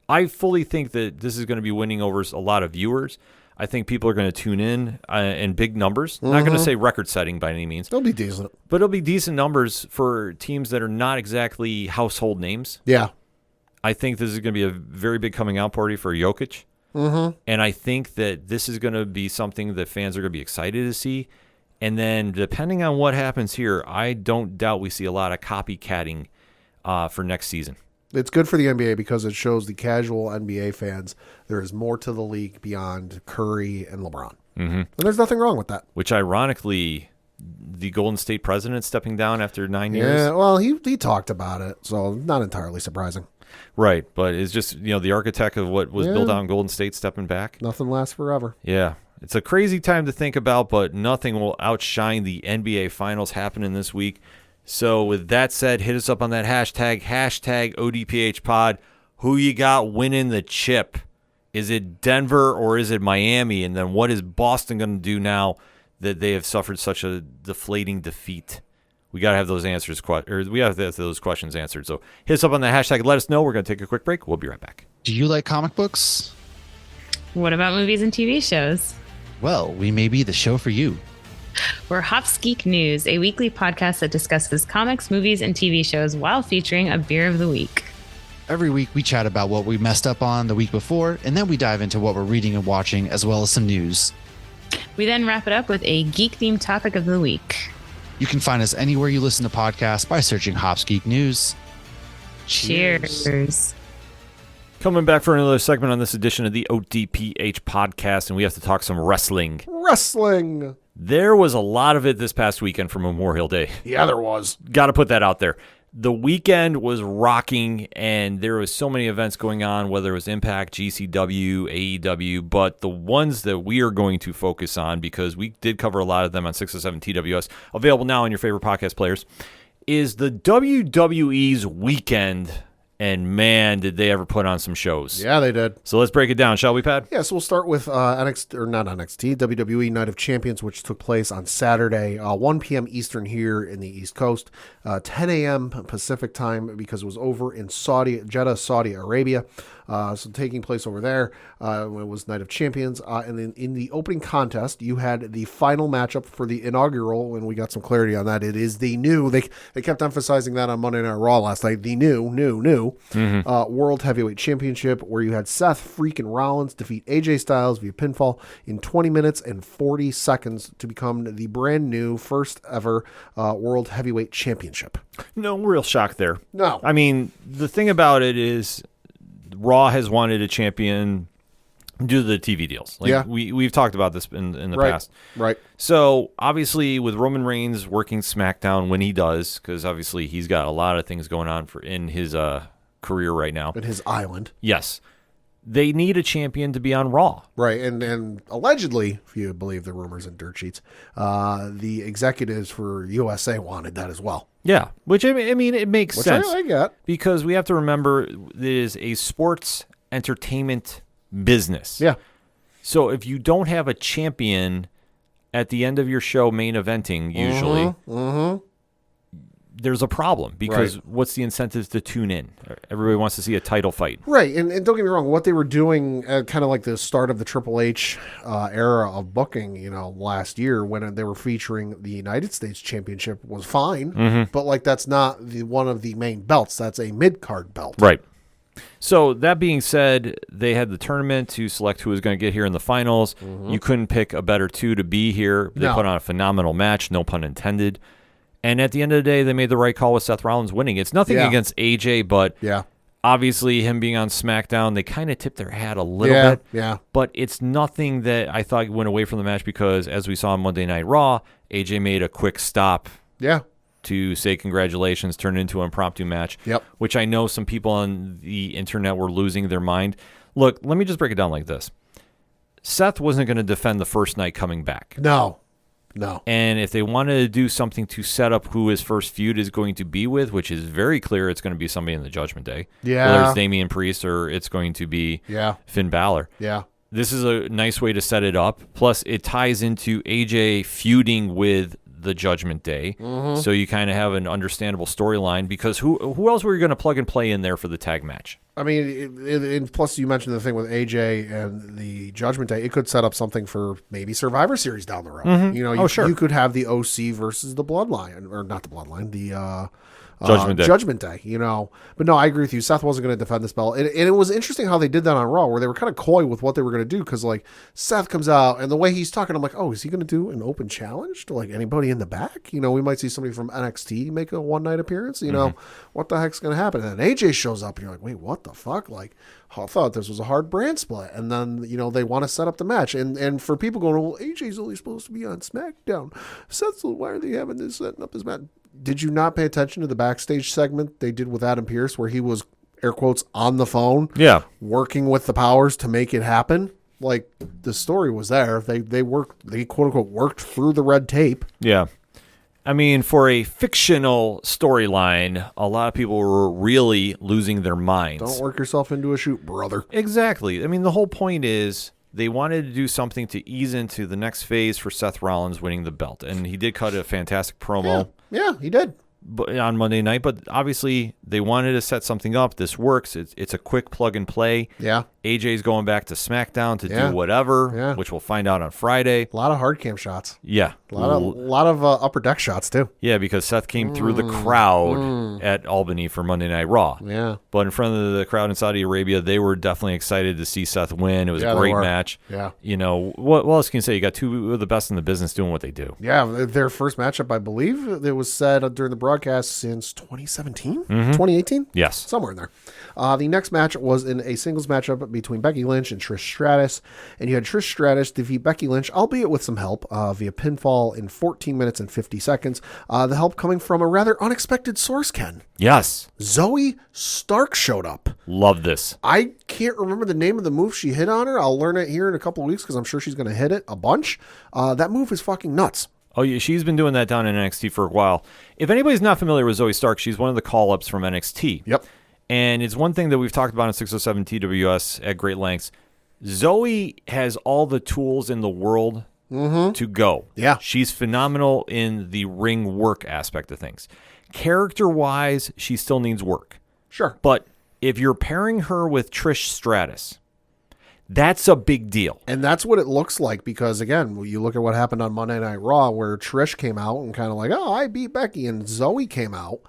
I fully think that this is going to be winning over a lot of viewers. I think people are going to tune in big numbers. Mm-hmm. Not going to say record-setting by any means. It'll be decent. But it'll be decent numbers for teams that are not exactly household names. Yeah. I think this is going to be a very big coming-out party for Jokic. Mm-hmm. And I think that this is going to be something that fans are going to be excited to see. And then depending on what happens here, I don't doubt we see a lot of copycatting for next season. It's good for the NBA because it shows the casual NBA fans there is more to the league beyond Curry and LeBron. Mm-hmm. And there's nothing wrong with that. Which, ironically, the Golden State president stepping down after 9 years. Yeah, well, he talked about it, so not entirely surprising. Right, but it's just, the architect of what was built out in Golden State stepping back. Nothing lasts forever. Yeah. It's a crazy time to think about, but nothing will outshine the NBA Finals happening this week. So with that said, hit us up on that hashtag ODPHpod. Who you got winning the chip? Is it Denver or is it Miami? And then what is Boston going to do now that they have suffered such a deflating defeat? We got to have those answers, we have to have those questions answered. So hit us up on that hashtag. Let us know. We're going to take a quick break. We'll be right back. Do you like comic books? What about movies and TV shows? Well, we may be the show for you. We're Hops Geek News, a weekly podcast that discusses comics, movies, and TV shows while featuring a beer of the week. Every week we chat about what we messed up on the week before, and then we dive into what we're reading and watching, as well as some news. We then wrap it up with a geek-themed topic of the week. You can find us anywhere you listen to podcasts by searching Hops Geek News. Cheers. Coming back for another segment on this edition of the ODPH podcast, and we have to talk some wrestling. Wrestling! There was a lot of it this past weekend for Memorial Day. Yeah, there was. Got to put that out there. The weekend was rocking, and there was so many events going on, whether it was Impact, GCW, AEW, but the ones that we are going to focus on, because we did cover a lot of them on 607 TWS, available now on your favorite podcast players, is the WWE's weekend. And man, did they ever put on some shows. Yeah, they did. So let's break it down, shall we, Pat? Yeah, so we'll start with WWE Night of Champions, which took place on Saturday, 1 p.m. Eastern here in the East Coast, 10 a.m. Pacific time because it was over in Jeddah, Saudi Arabia. So taking place over there, it was Night of Champions. And then in the opening contest, you had the final matchup for the inaugural, and we got some clarity on that. It is the new, they kept emphasizing that on Monday Night Raw last night, the new World Heavyweight Championship, where you had Seth freaking Rollins defeat AJ Styles via pinfall in 20 minutes and 40 seconds to become the brand new first ever World Heavyweight Championship. No real shock there. No. I mean, the thing about it is Raw has wanted a champion due to the TV deals. Yeah. We've talked about this in the past. Right. So, obviously, with Roman Reigns working SmackDown when he does, because obviously he's got a lot of things going on in his career right now. In his island. Yes. They need a champion to be on Raw. Right, and allegedly, if you believe the rumors and dirt sheets, the executives for USA wanted that as well. Yeah, which, I mean, it makes sense. I get. Because we have to remember it is a sports entertainment business. Yeah. So if you don't have a champion at the end of your show main eventing, usually, there's a problem because what's the incentive to tune in? Everybody wants to see a title fight. Right, and don't get me wrong, what they were doing kind of like the start of the Triple H era of booking, last year when they were featuring the United States Championship was fine, but like that's not one of the main belts. That's a mid-card belt. Right. So that being said, they had the tournament to select who was going to get here in the finals. You couldn't pick a better two to be here. They put on a phenomenal match, no pun intended. And at the end of the day, they made the right call with Seth Rollins winning. It's nothing against AJ, but obviously him being on SmackDown, they kind of tipped their hat a little bit. Yeah. But it's nothing that I thought went away from the match because, as we saw on Monday Night Raw, AJ made a quick stop to say congratulations, turn it into an impromptu match, which I know some people on the internet were losing their mind. Look, let me just break it down like this. Seth wasn't going to defend the first night coming back. No. No. And if they wanted to do something to set up who his first feud is going to be with, which is very clear it's going to be somebody in the Judgment Day. Yeah. Whether it's Damian Priest or it's going to be Finn Balor. Yeah. This is a nice way to set it up. Plus, it ties into AJ feuding with the Judgment Day. So you kind of have an understandable storyline because who else were you going to plug and play in there for the tag match? I mean, and plus you mentioned the thing with AJ and the Judgment Day. It could set up something for maybe Survivor Series down the road. You know, you could have the OC versus the Bloodline, or not the Bloodline, the Judgment Day, you know. But no, I agree with you. Seth wasn't going to defend this belt. And it was interesting how they did that on Raw, where they were kind of coy with what they were going to do. Because, like, Seth comes out, and the way he's talking, I'm like, oh, is he going to do an open challenge to, like, anybody in the back? You know, we might see somebody from NXT make a one-night appearance. You know, what the heck's going to happen? And then AJ shows up, and you're like, wait, what the fuck? Like, I thought this was a hard brand split. And then, you know, they want to set up the match. And for people going, well, AJ's only supposed to be on SmackDown. Seth, why are they having this setting up this match? Did you not pay attention to the backstage segment they did with Adam Pearce where he was, air quotes, on the phone? Yeah. Working with the powers to make it happen? Like, the story was there. They quote unquote worked through the red tape. Yeah. I mean, for a fictional storyline, a lot of people were really losing their minds. Don't work yourself into a shoot, brother. Exactly. I mean, the whole point is they wanted to do something to ease into the next phase for Seth Rollins winning the belt. And he did cut a fantastic promo. Yeah, he did. On Monday night, but obviously they wanted to set something up. This works. It's a quick plug and play. Yeah. AJ's going back to SmackDown to do whatever, which we'll find out on Friday. A lot of hard cam shots. Yeah. A lot of upper deck shots, too. Yeah, because Seth came through the crowd at Albany for Monday Night Raw. Yeah. But in front of the crowd in Saudi Arabia, they were definitely excited to see Seth win. It was a great match. Yeah. You know, what else can you say? You got two of the best in the business doing what they do. Yeah, their first matchup, I believe, it was said during the broadcast since 2017? 2018? Yes. Somewhere in there. The next match was in a singles matchup between Becky Lynch and Trish Stratus. And you had Trish Stratus defeat Becky Lynch, albeit with some help, via pinfall in 14 minutes and 50 seconds. The help coming from a rather unexpected source, Ken. Yes. Zoe Stark showed up. Love this. I can't remember the name of the move she hit on her. I'll learn it here in a couple of weeks because I'm sure she's going to hit it a bunch. That move is fucking nuts. Oh, yeah, she's been doing that down in NXT for a while. If anybody's not familiar with Zoe Stark, she's one of the call-ups from NXT. Yep. And it's one thing that we've talked about in 607 TWS at great lengths. Zoe has all the tools in the world to go. Yeah. She's phenomenal in the ring work aspect of things. Character-wise, she still needs work. Sure. But if you're pairing her with Trish Stratus, that's a big deal. And that's what it looks like because, again, you look at what happened on Monday Night Raw where Trish came out and kind of like, oh, I beat Becky. And Zoe came out.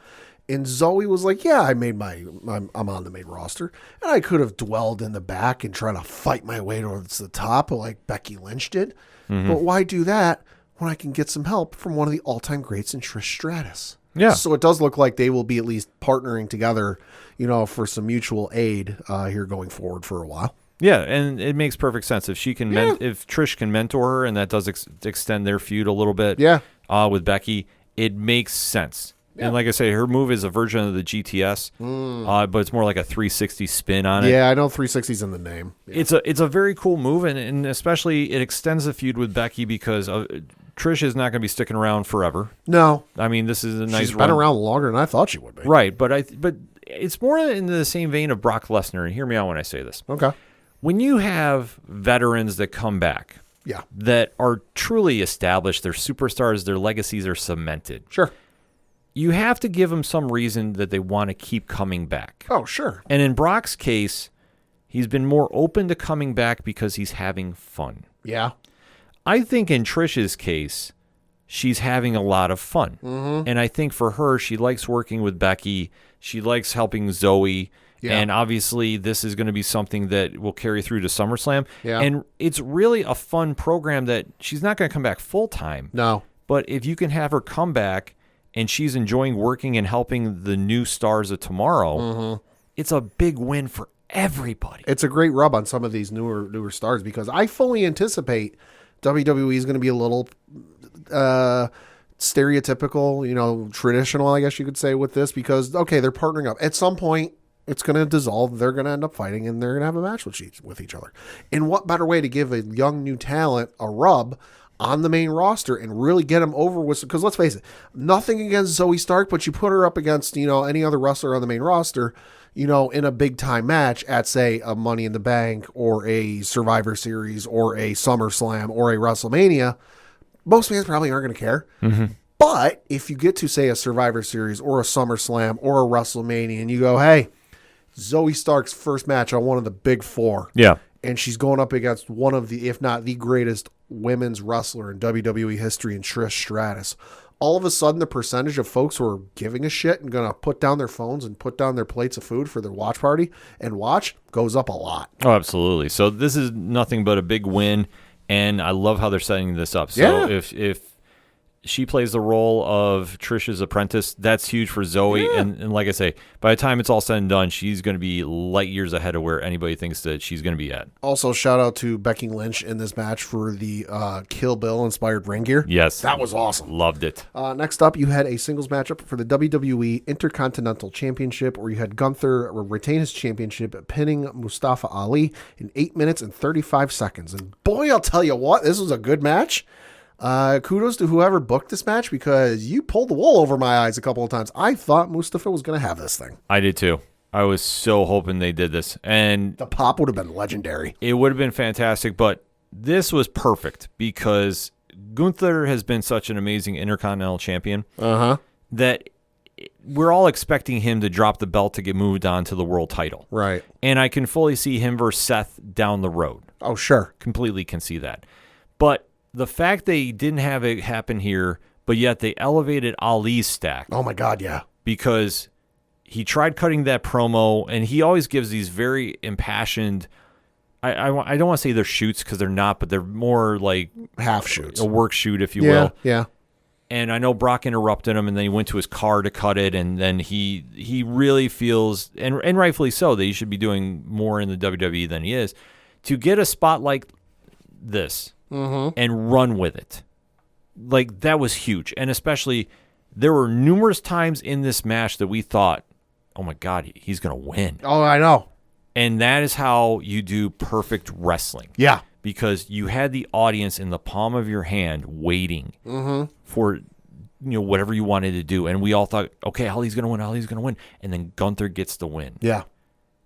And Zoe was like, yeah, I'm on the main roster. And I could have dwelled in the back and tried to fight my way towards the top like Becky Lynch did. But why do that when I can get some help from one of the all-time greats in Trish Stratus? Yeah. So it does look like they will be at least partnering together, you know, for some mutual aid here going forward for a while. Yeah, and it makes perfect sense if she can, if Trish can mentor her, and that does extend their feud a little bit. Yeah. With Becky, it makes sense. Yeah. And like I say, her move is a version of the GTS, but it's more like a 360 spin on it. Yeah, I know 360's in the name. Yeah. It's a very cool move, and especially it extends the feud with Becky because Trish is not going to be sticking around forever. No, I mean this is a nice. She's been around longer than I thought she would be. Right, but it's more in the same vein of Brock Lesnar. And hear me out when I say this. Okay. When you have veterans that come back, that are truly established, they're superstars, their legacies are cemented. Sure. You have to give them some reason that they want to keep coming back. Oh, sure. And in Brock's case, he's been more open to coming back because he's having fun. Yeah. I think in Trish's case, she's having a lot of fun. And I think for her, she likes working with Becky. She likes helping Zoe. Yeah. And obviously, this is going to be something that will carry through to SummerSlam. Yeah. And it's really a fun program that she's not going to come back full-time. No. But if you can have her come back and she's enjoying working and helping the new stars of tomorrow, it's a big win for everybody. It's a great rub on some of these newer stars because I fully anticipate WWE is going to be a little stereotypical, you know, traditional, I guess you could say, with this because, okay, they're partnering up. At some point, it's going to dissolve. They're going to end up fighting, and they're going to have a match with each other. And what better way to give a young new talent a rub on the main roster and really get them over with. Because let's face it, nothing against Zoe Stark, but you put her up against, any other wrestler on the main roster, in a big time match at, say, a Money in the Bank or a Survivor Series or a SummerSlam or a WrestleMania, most fans probably aren't going to care. Mm-hmm. But if you get to, say, a Survivor Series or a SummerSlam or a WrestleMania and you go, hey, Zoe Stark's first match on one of the big four. Yeah. And she's going up against one of the, if not the greatest women's wrestler in WWE history in Trish Stratus. All of a sudden, the percentage of folks who are giving a shit and going to put down their phones and put down their plates of food for their watch party and watch goes up a lot. Oh, absolutely. So this is nothing but a big win, and I love how they're setting this up. So if she plays the role of Trish's apprentice, that's huge for Zoe. Yeah. And like I say, by the time it's all said and done, she's going to be light years ahead of where anybody thinks that she's going to be at. Also, shout out to Becky Lynch in this match for the Kill Bill inspired ring gear. Yes. That was awesome. Loved it. Next up, you had a singles matchup for the WWE Intercontinental Championship, where you had Gunther retain his championship, pinning Mustafa Ali in 8 minutes and 35 seconds. And boy, I'll tell you what, this was a good match. Kudos to whoever booked this match, because you pulled the wool over my eyes a couple of times. I thought Mustafa was going to have this thing. I did too. I was so hoping they did this. And the pop would have been legendary. It would have been fantastic, but this was perfect because Gunther has been such an amazing Intercontinental Champion that we're all expecting him to drop the belt to get moved on to the world title. Right. And I can fully see him versus Seth down the road. Oh, sure. Completely can see that. But the fact they didn't have it happen here, but yet they elevated Ali's stack. Oh, my God, yeah. Because he tried cutting that promo, and he always gives these very impassioned, I don't want to say they're shoots because they're not, but they're more like half shoots. A work shoot, if you will. Yeah. And I know Brock interrupted him, and then he went to his car to cut it, and then he really feels, and rightfully so, that he should be doing more in the WWE than he is, to get a spot like this and run with it. Like, that was huge. And especially, there were numerous times in this match that we thought, oh my God, he's going to win. Oh, I know. And that is how you do perfect wrestling. Yeah. Because you had the audience in the palm of your hand waiting for whatever you wanted to do. And we all thought, okay, Ali's going to win. And then Gunther gets the win. Yeah.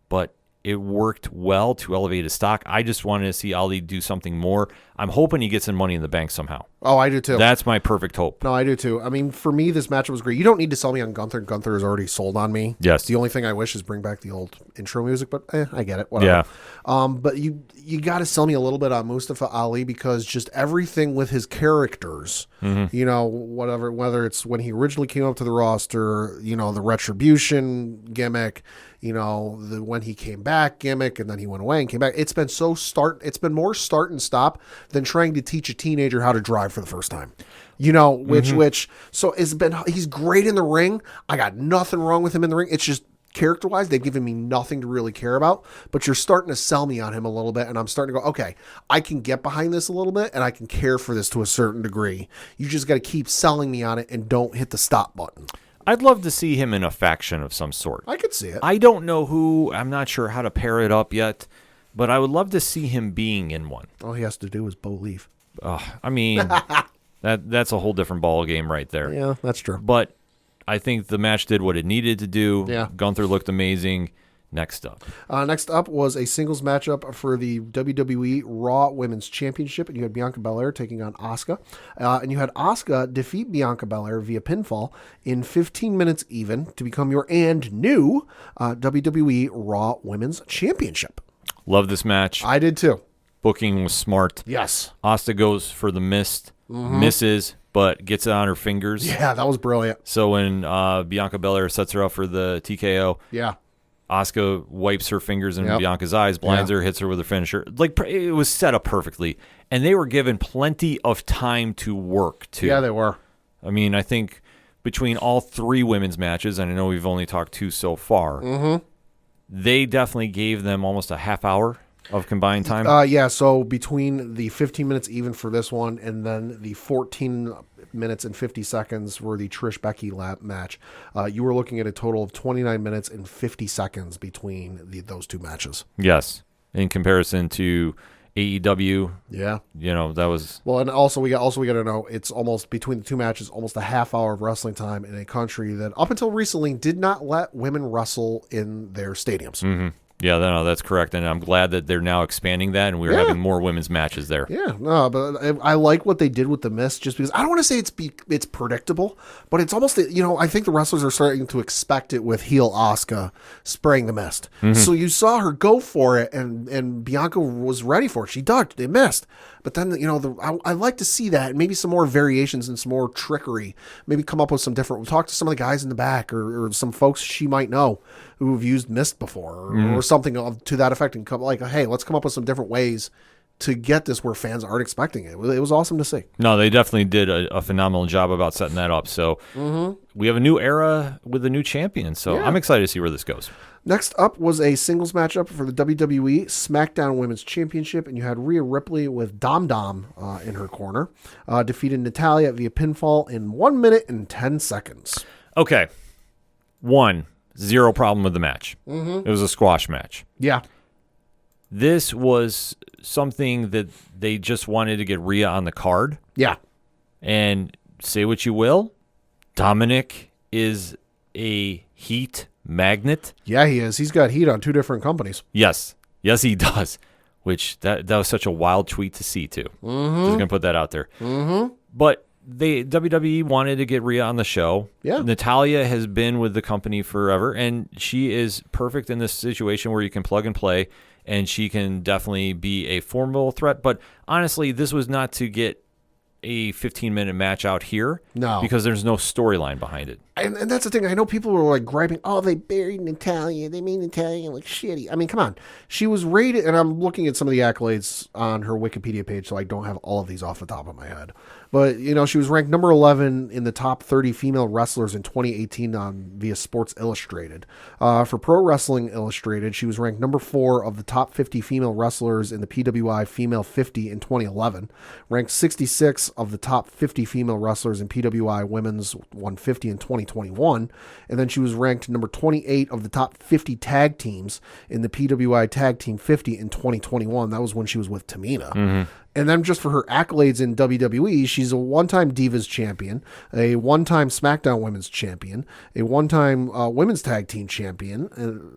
But it worked well to elevate his stock. I just wanted to see Ali do something more. I'm hoping he gets in Money in the Bank somehow. Oh, I do too. That's my perfect hope. No, I do too. I mean, for me, this matchup was great. You don't need to sell me on Gunther. Gunther is already sold on me. Yes. The only thing I wish is bring back the old intro music, but I get it. Whatever. Yeah. But you got to sell me a little bit on Mustafa Ali, because just everything with his characters, whether it's when he originally came up to the roster, the Retribution gimmick, the when he came back gimmick, and then he went away and came back. It's been more start and stop than trying to teach a teenager how to drive for the first time. So he's great in the ring. I got nothing wrong with him in the ring. It's just character-wise, they've given me nothing to really care about, but you're starting to sell me on him a little bit, and I'm starting to go, okay, I can get behind this a little bit, and I can care for this to a certain degree. You just got to keep selling me on it and don't hit the stop button. I'd love to see him in a faction of some sort. I could see it. I don't know who. I'm not sure how to pair it up yet, but I would love to see him being in one. All he has to do is Bo Leaf. I mean, that's a whole different ball game right there. Yeah, that's true. But I think the match did what it needed to do. Yeah. Gunther looked amazing. Next up. Next up was a singles matchup for the WWE Raw Women's Championship, and you had Bianca Belair taking on Asuka. And you had Asuka defeat Bianca Belair via pinfall in 15 minutes even to become your new WWE Raw Women's Championship. Love this match. I did too. Booking was smart. Yes. Asuka goes for the mist, misses, but gets it on her fingers. Yeah, that was brilliant. So when Bianca Belair sets her up for the TKO, Asuka wipes her fingers in Bianca's eyes, blinds her, hits her with her finisher. Like, it was set up perfectly. And they were given plenty of time to work, too. Yeah, they were. I mean, I think between all three women's matches, and I know we've only talked two so far, they definitely gave them almost a half hour of combined time. So between the 15 minutes even for this one and then the 14 minutes and 50 seconds were the Trish Becky lap match, you were looking at a total of 29 minutes and 50 seconds between those two matches. Yes, in comparison to AEW, Yeah. that was Well, and also we got to know it's almost between the two matches, almost a half hour of wrestling time in a country that up until recently did not let women wrestle in their stadiums. Mm-hmm. Yeah, no, that's correct, and I'm glad that they're now expanding that, and we're having more women's matches there. Yeah, no, but I like what they did with the mist, just because I don't want to say it's predictable, but it's almost I think the wrestlers are starting to expect it with heel Asuka spraying the mist. Mm-hmm. So you saw her go for it, and Bianca was ready for it. She ducked, it missed, but then I like to see that, and maybe some more variations and some more trickery. Maybe come up with some different. We'll talk to some of the guys in the back or some folks she might know who have used mist before or something to that effect, and come like, hey, let's come up with some different ways to get this where fans aren't expecting it. It was awesome to see. No, they definitely did a phenomenal job about setting that up. So we have a new era with a new champion. So I'm excited to see where this goes. Next up was a singles matchup for the WWE SmackDown Women's Championship, and you had Rhea Ripley with Dom Dom in her corner, defeated Natalya via pinfall in 1 minute and 10 seconds. Okay. 0 problem with the match. It was a squash match. Yeah. This was something that they just wanted to get Rhea on the card. Yeah. And say what you will, Dominic is a heat magnet. Yeah, he is. He's got heat on 2 different companies. Yes, he does. Which that was such a wild tweet to see too. Just gonna put that out there. But WWE wanted to get Rhea on the show. Yeah. Natalya has been with the company forever, and she is perfect in this situation where you can plug and play, and she can definitely be a formidable threat. But honestly, this was not to get a 15-minute match out here. No. Because there's no storyline behind it. And that's the thing. I know people were like griping, oh, they buried Natalya. They made Natalya look shitty. I mean, come on. She was rated, and I'm looking at some of the accolades on her Wikipedia page, so I don't have all of these off the top of my head. But, she was ranked number 11 in the top 30 female wrestlers in 2018 via Sports Illustrated. For Pro Wrestling Illustrated, she was ranked number 4 of the top 50 female wrestlers in the PWI Female 50 in 2011. Ranked 66 of the top 50 female wrestlers in PWI Women's 150 in 2021. And then she was ranked number 28 of the top 50 tag teams in the PWI Tag Team 50 in 2021. That was when she was with Tamina. And then just for her accolades in WWE, she's a one-time Divas champion, a one-time SmackDown Women's champion, a one-time Women's Tag Team champion,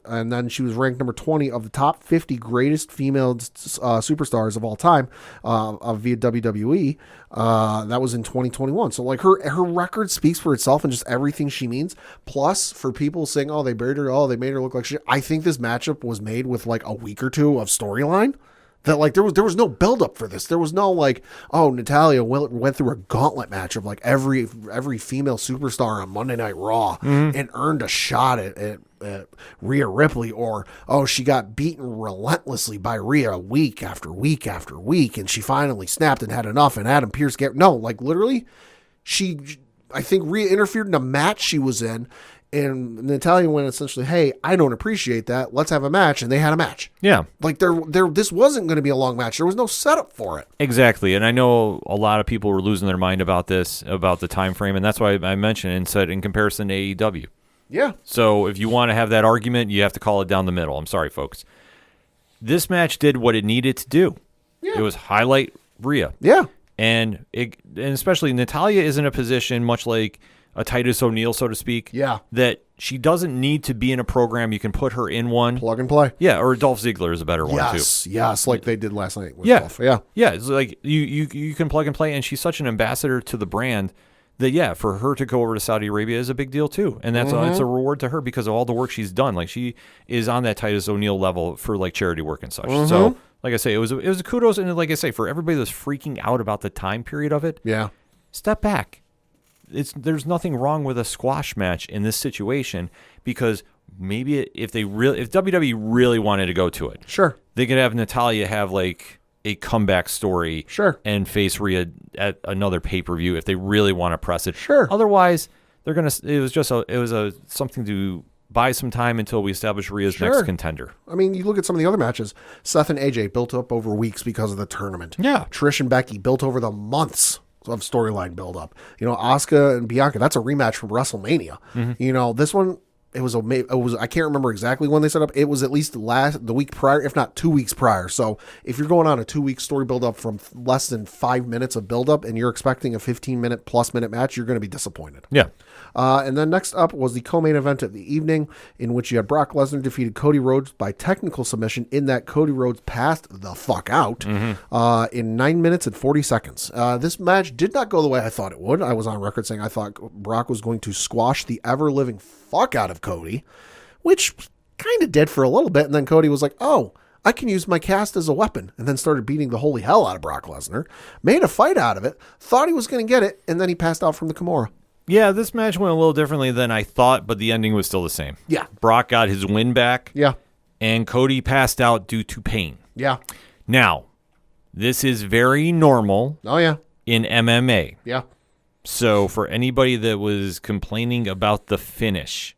and then she was ranked number 20 of the top 50 greatest female superstars of all time via WWE. That was in 2021. So like her record speaks for itself and just everything she means. Plus, for people saying, oh, they buried her, oh, they made her look like shit, I think this matchup was made with like a week or two of storyline. That like there was no build up for this. There was no like, oh, Natalya went through a gauntlet match of like every female superstar on Monday Night Raw and earned a shot at Rhea Ripley, or oh, she got beaten relentlessly by Rhea week after week after week, and she finally snapped and had enough. And Adam Pearce like literally, I think Rhea interfered in a match she was in. And Natalya went essentially, hey, I don't appreciate that. Let's have a match. And they had a match. Yeah. Like this wasn't going to be a long match. There was no setup for it. Exactly. And I know a lot of people were losing their mind about this, about the time frame. And that's why I mentioned it and said in comparison to AEW. Yeah. So if you want to have that argument, you have to call it down the middle. I'm sorry, folks. This match did what it needed to do. Yeah. It was highlight Rhea. Yeah. And especially Natalya is in a position much like a Titus O'Neil, so to speak. Yeah. That she doesn't need to be in a program. You can put her in one. Plug and play. Yeah, or Dolph Ziggler is a better one, too. Yes, like they did last night with Dolph. Yeah. Yeah, it's like you can plug and play, and she's such an ambassador to the brand that, yeah, for her to go over to Saudi Arabia is a big deal, too. And that's it's a reward to her because of all the work she's done. Like, she is on that Titus O'Neil level for, like, charity work and such. So, like I say, it was a kudos, and like I say, for everybody that's freaking out about the time period of it, yeah, step back. There's nothing wrong with a squash match in this situation because maybe if WWE really wanted to go to it, sure, they could have Natalya have like a comeback story, sure, and face Rhea at another pay-per-view if they really want to press it, sure. Otherwise, they're gonna. It was something to buy some time until we establish Rhea's next contender. I mean, you look at some of the other matches. Seth and AJ built up over weeks because of the tournament. Yeah, Trish and Becky built over the months of storyline build up. Asuka and Bianca, that's a rematch from WrestleMania. This one, It was I can't remember exactly when they set up. It was at least the week prior, if not 2 weeks prior. So if you're going on a 2-week story build-up from less than 5 minutes of build-up and you're expecting a 15-minute match, you're going to be disappointed. Yeah. And then next up was the co-main event of the evening, in which you had Brock Lesnar defeated Cody Rhodes by technical submission, in that Cody Rhodes passed the fuck out in 9 minutes and 40 seconds. This match did not go the way I thought it would. I was on record saying I thought Brock was going to squash the ever-living fuck out of Cody, which kind of did for a little bit. And then Cody was like, oh, I can use my cast as a weapon, and then started beating the holy hell out of Brock Lesnar, made a fight out of it, thought he was going to get it, and then he passed out from the Kimura. Yeah, this match went a little differently than I thought, but the ending was still the same. Yeah. Brock got his win back. Yeah. And Cody passed out due to pain. Yeah. Now, this is very normal Oh, yeah. in MMA. Yeah. So for anybody that was complaining about the finish,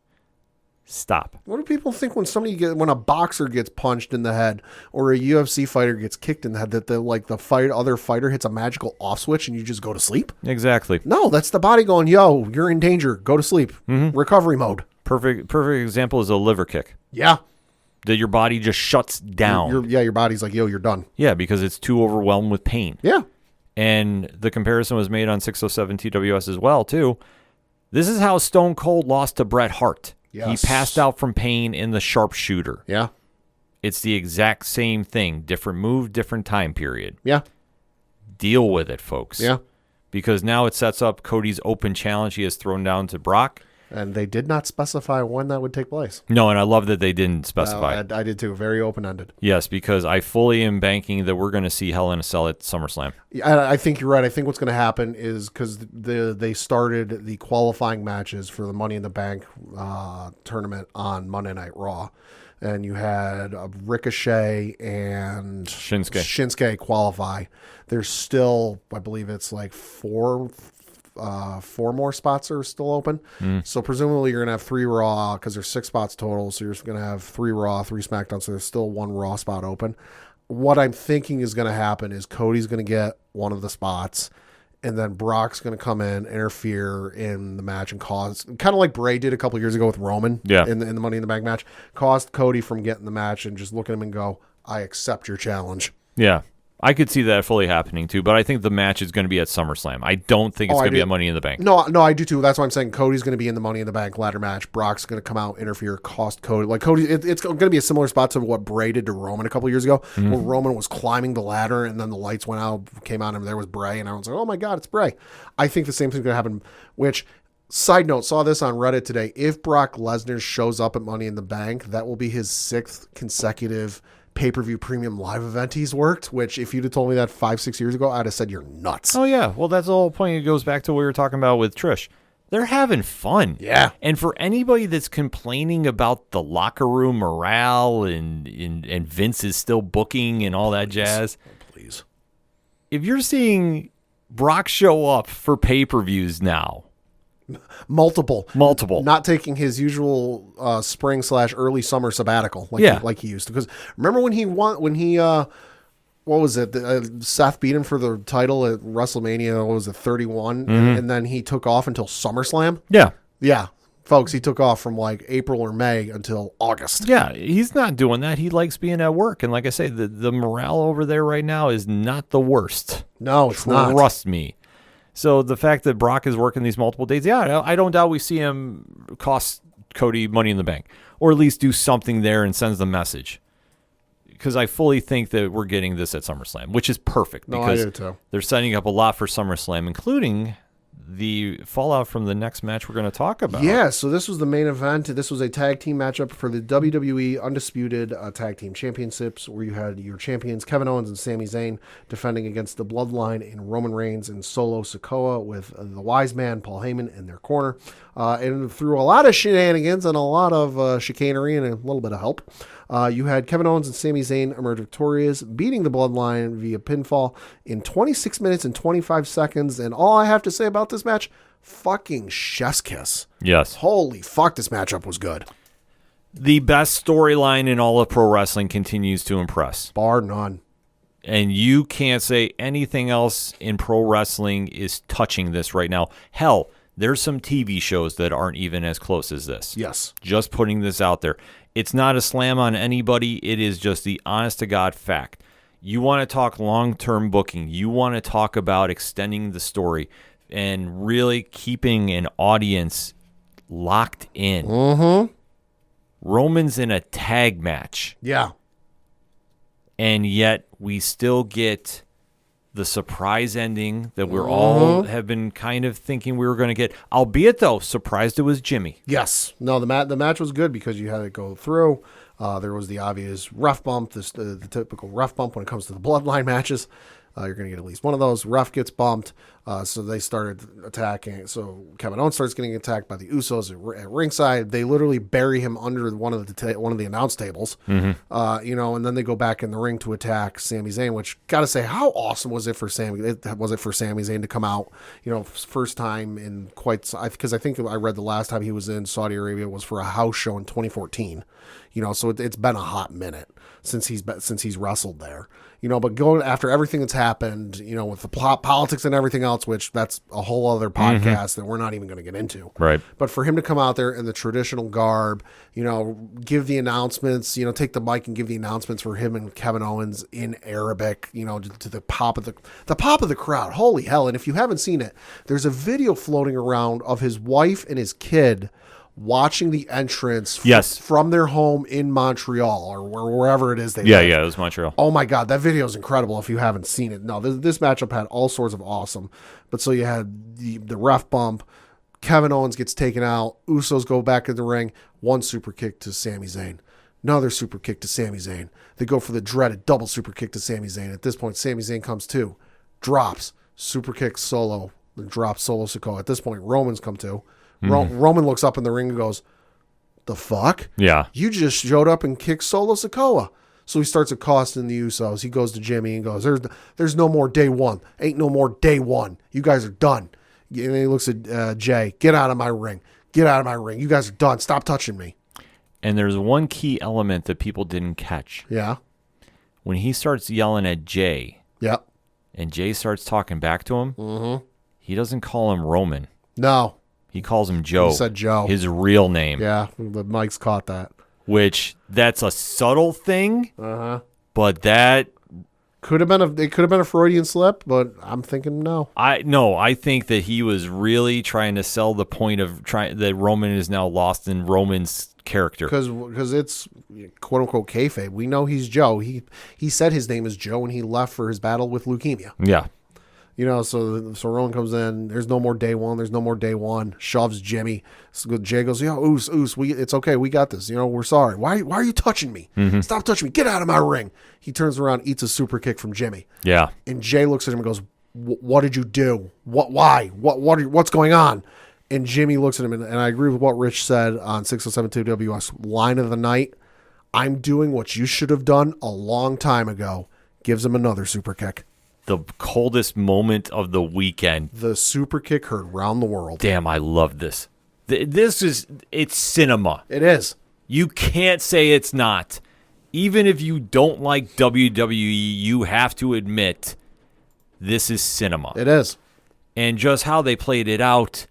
stop. What do people think when a boxer gets punched in the head or a UFC fighter gets kicked in the head, that other fighter hits a magical off switch and you just go to sleep? Exactly. No, that's the body going, yo, you're in danger. Go to sleep. Recovery mode. Perfect example is a liver kick. Yeah. That your body just shuts down. Your body's like, yo, you're done. Yeah, because it's too overwhelmed with pain. Yeah. And the comparison was made on 607 TWS as well, too. This is how Stone Cold lost to Bret Hart. Yes. He passed out from pain in the sharpshooter. Yeah. It's the exact same thing. Different move, different time period. Yeah. Deal with it, folks. Yeah. Because now it sets up Cody's open challenge he has thrown down to Brock. And they did not specify when that would take place. No, and I love that they didn't specify. I did too. Very open-ended. Yes, because I fully am banking that we're going to see Hell in a Cell at SummerSlam. I think you're right. I think what's going to happen is because they started the qualifying matches for the Money in the Bank tournament on Monday Night Raw. And you had Ricochet and Shinsuke qualify. There's still, I believe it's like four more spots are still open. So presumably you're going to have 3 Raw because there's 6 spots total. So you're going to have 3 Raw, 3 SmackDown. So there's still 1 Raw spot open. What I'm thinking is going to happen is Cody's going to get one of the spots, and then Brock's going to come in, interfere in the match, and cause, kind of like Bray did a couple years ago with Roman in the Money in the Bank match, caused Cody from getting the match and just look at him and go, I accept your challenge. Yeah. I could see that fully happening too, but I think the match is going to be at SummerSlam. I don't think it's going to be at Money in the Bank. No, I do too. That's why I'm saying Cody's going to be in the Money in the Bank ladder match. Brock's going to come out, interfere, cost Cody. Like Cody, it's going to be a similar spot to what Bray did to Roman a couple years ago, where Roman was climbing the ladder and then the lights went out, came on, and there was Bray, and everyone's like, "Oh my God, it's Bray." I think the same thing's going to happen. Which, side note, saw this on Reddit today. If Brock Lesnar shows up at Money in the Bank, that will be his 6th consecutive pay-per-view premium live event he's worked, which if you'd have told me that 5-6 years ago, I'd have said you're nuts. Oh yeah, well that's the whole point. It goes back to what we were talking about with Trish. They're having fun. Yeah. And for anybody that's complaining about the locker room morale and Vince is still booking and all that jazz, Please. if you're seeing Brock show up for pay-per-views now, Multiple, not taking his usual spring/early summer sabbatical like he used to. Because remember when he what was it? Seth beat him for the title at WrestleMania. What was it, 31? And then he took off until SummerSlam. Yeah, folks, he took off from like April or May until August. Yeah, he's not doing that. He likes being at work, and like I say, the morale over there right now is not the worst. No, it's not. Trust me. So the fact that Brock is working these multiple dates, I don't doubt we see him cost Cody Money in the Bank, or at least do something there and sends the message. Because I fully think that we're getting this at SummerSlam, which is perfect. No, because I do too. They're setting up a lot for SummerSlam, including the fallout from the next match we're going to talk about. Yeah, so this was the main event. This was a tag team matchup for the WWE Undisputed Tag Team Championships, where you had your champions Kevin Owens and Sami Zayn defending against the Bloodline in Roman Reigns and Solo Sikoa, with the Wise Man Paul Heyman in their corner. And through a lot of shenanigans and a lot of chicanery and a little bit of help, you had Kevin Owens and Sami Zayn emerge victorious, beating the Bloodline via pinfall in 26 minutes and 25 seconds. And all I have to say about this match, fucking chef's kiss. Yes. Holy fuck, this matchup was good. The best storyline in all of pro wrestling continues to impress. Bar none. And you can't say anything else in pro wrestling is touching this right now. Hell, There's some TV shows that aren't even as close as this. Yes. Just putting this out there. It's not a slam on anybody. It is just the honest-to-God fact. You want to talk long-term booking. You want to talk about extending the story and really keeping an audience locked in. Mm-hmm. Roman's in a tag match. Yeah. And yet we still get the surprise ending that we're all have been kind of thinking we were going to get. Albeit, though, surprised it was Jimmy. Yes. No, the match was good because you had it go through. There was the obvious rough bump, the typical rough bump when it comes to the bloodline matches. You're going to get at least one of those. Ref gets bumped, so they started attacking. So Kevin Owens starts getting attacked by the Usos at ringside. They literally bury him under one of the announce tables, and then they go back in the ring to attack Sami Zayn. Which, gotta say, how awesome was it for Sami Zayn to come out? First time in because I think I read the last time he was in Saudi Arabia was for a house show in 2014. So it's been a hot minute since he's wrestled there. But going after everything that's happened, with the politics and everything else, which that's a whole other podcast that we're not even going to get into. Right. But for him to come out there in the traditional garb, give the announcements, take the mic and give the announcements for him and Kevin Owens in Arabic, to the pop of the crowd. Holy hell. And if you haven't seen it, there's a video floating around of his wife and his kid watching the entrance from their home in Montreal or wherever it is they live. Yeah, it was Montreal. Oh my God, that video is incredible if you haven't seen it. No, this matchup had all sorts of awesome. But so you had the ref bump, Kevin Owens gets taken out, Usos go back in the ring, one super kick to Sami Zayn, another super kick to Sami Zayn. They go for the dreaded double super kick to Sami Zayn. At this point, Sami Zayn comes to, drops, super kick solo, then drops Solo Sikoa. At this point, Roman's come to. Roman looks up in the ring and goes, the fuck? Yeah. You just showed up and kicked Solo Sikoa. So he starts accosting the Usos. He goes to Jimmy and goes, there's no more day one. Ain't no more day one. You guys are done. And then he looks at Jay. Get out of my ring. Get out of my ring. You guys are done. Stop touching me. And there's one key element that people didn't catch. Yeah. When he starts yelling at Jay. Yep. And Jay starts talking back to him. He doesn't call him Roman. No. He calls him Joe. He said Joe. His real name. Yeah, the mics caught that. Which, that's a subtle thing. But that could have been a Freudian slip, but I'm thinking no. I think that he was really trying to sell the point of that Roman is now lost in Roman's character. Because it's quote unquote kayfabe. We know he's Joe. He said his name is Joe when he left for his battle with leukemia. Yeah. So Roman comes in. There's no more day one. There's no more day one. Shoves Jimmy. So Jay goes, Oos, it's okay. We got this. We're sorry. Why are you touching me? Stop touching me. Get out of my ring. He turns around, eats a super kick from Jimmy. Yeah. And Jay looks at him and goes, what did you do? Why? What's going on? And Jimmy looks at him, and I agree with what Rich said on 6072 WS line of the night. I'm doing what you should have done a long time ago. Gives him another super kick. The coldest moment of the weekend. The super kick heard round the world. Damn, I love this. It's cinema. It is. You can't say it's not. Even if you don't like WWE, you have to admit this is cinema. It is. And just how they played it out.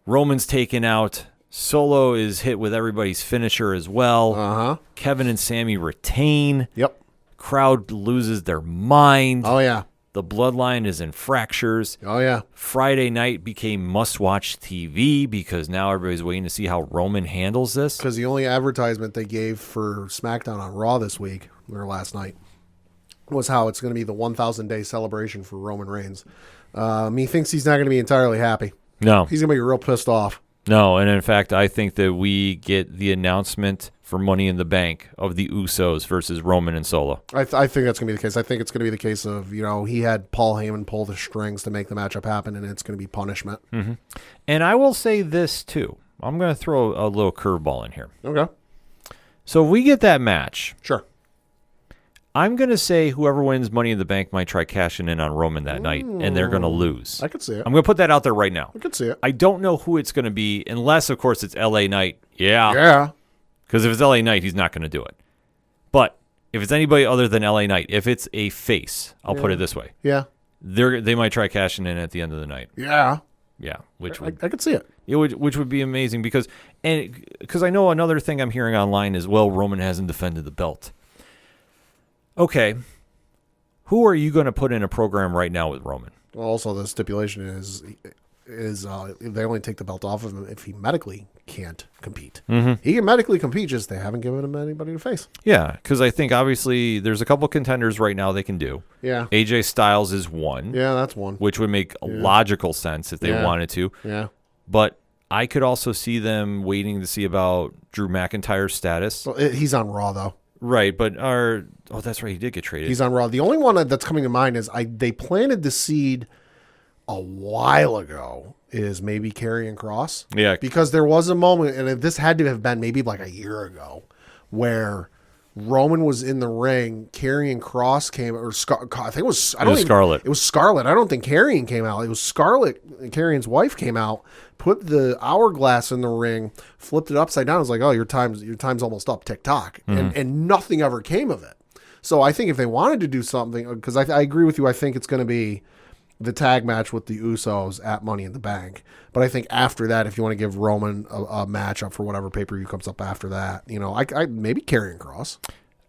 Roman's taken out. Solo is hit with everybody's finisher as well. Kevin and Sami retain. Yep. Crowd loses their mind. Oh, yeah. The bloodline is in fractures. Oh, yeah. Friday night became must-watch TV because now everybody's waiting to see how Roman handles this. Because the only advertisement they gave for SmackDown on Raw this week, or last night, was how it's going to be the 1,000-day celebration for Roman Reigns. He thinks he's not going to be entirely happy. No. He's going to be real pissed off. No, and in fact, I think that we get the announcement for Money in the Bank of the Usos versus Roman and Solo. I think that's going to be the case. I think it's going to be the case of, he had Paul Heyman pull the strings to make the matchup happen, and it's going to be punishment. And I will say this, too. I'm going to throw a little curveball in here. Okay. So if we get that match, sure. I'm going to say whoever wins Money in the Bank might try cashing in on Roman that night, and they're going to lose. I could see it. I'm going to put that out there right now. I could see it. I don't know who it's going to be, unless, of course, it's LA Knight. Yeah. Yeah. Because if it's LA Knight, he's not going to do it. But if it's anybody other than LA Knight, if it's a face, I'll put it this way. Yeah. They might try cashing in at the end of the night. Yeah. Yeah, which I could see it. which would be amazing because I know another thing I'm hearing online is, well, Roman hasn't defended the belt. Okay, who are you going to put in a program right now with Roman? Well, also, the stipulation is they only take the belt off of him if he medically can't compete. Mm-hmm. He can medically compete, just they haven't given him anybody to face. Yeah, because I think obviously there's a couple contenders right now they can do. Yeah. AJ Styles is one. Yeah, that's one. Which would make logical sense if they wanted to. Yeah. But I could also see them waiting to see about Drew McIntyre's status. Well, he's on Raw, though. Right, but that's right, he did get traded. He's on Raw. The only one that's coming to mind is they planted the seed a while ago is maybe Karrion Kross. Yeah. Because there was a moment, and this had to have been maybe like a year ago, where Roman was in the ring, Karrion Kross came, or I think it was, Scarlett. It was Scarlett. I don't think Karrion came out. It was Scarlett, Karrion's wife came out, put the hourglass in the ring, flipped it upside down. I was like, oh, your time's almost up, tick-tock. And nothing ever came of it. So I think if they wanted to do something, because I agree with you, I think it's going to be the tag match with the Usos at Money in the Bank. But I think after that, if you want to give Roman a match up for whatever pay-per-view comes up after that, I maybe Karrion Kross.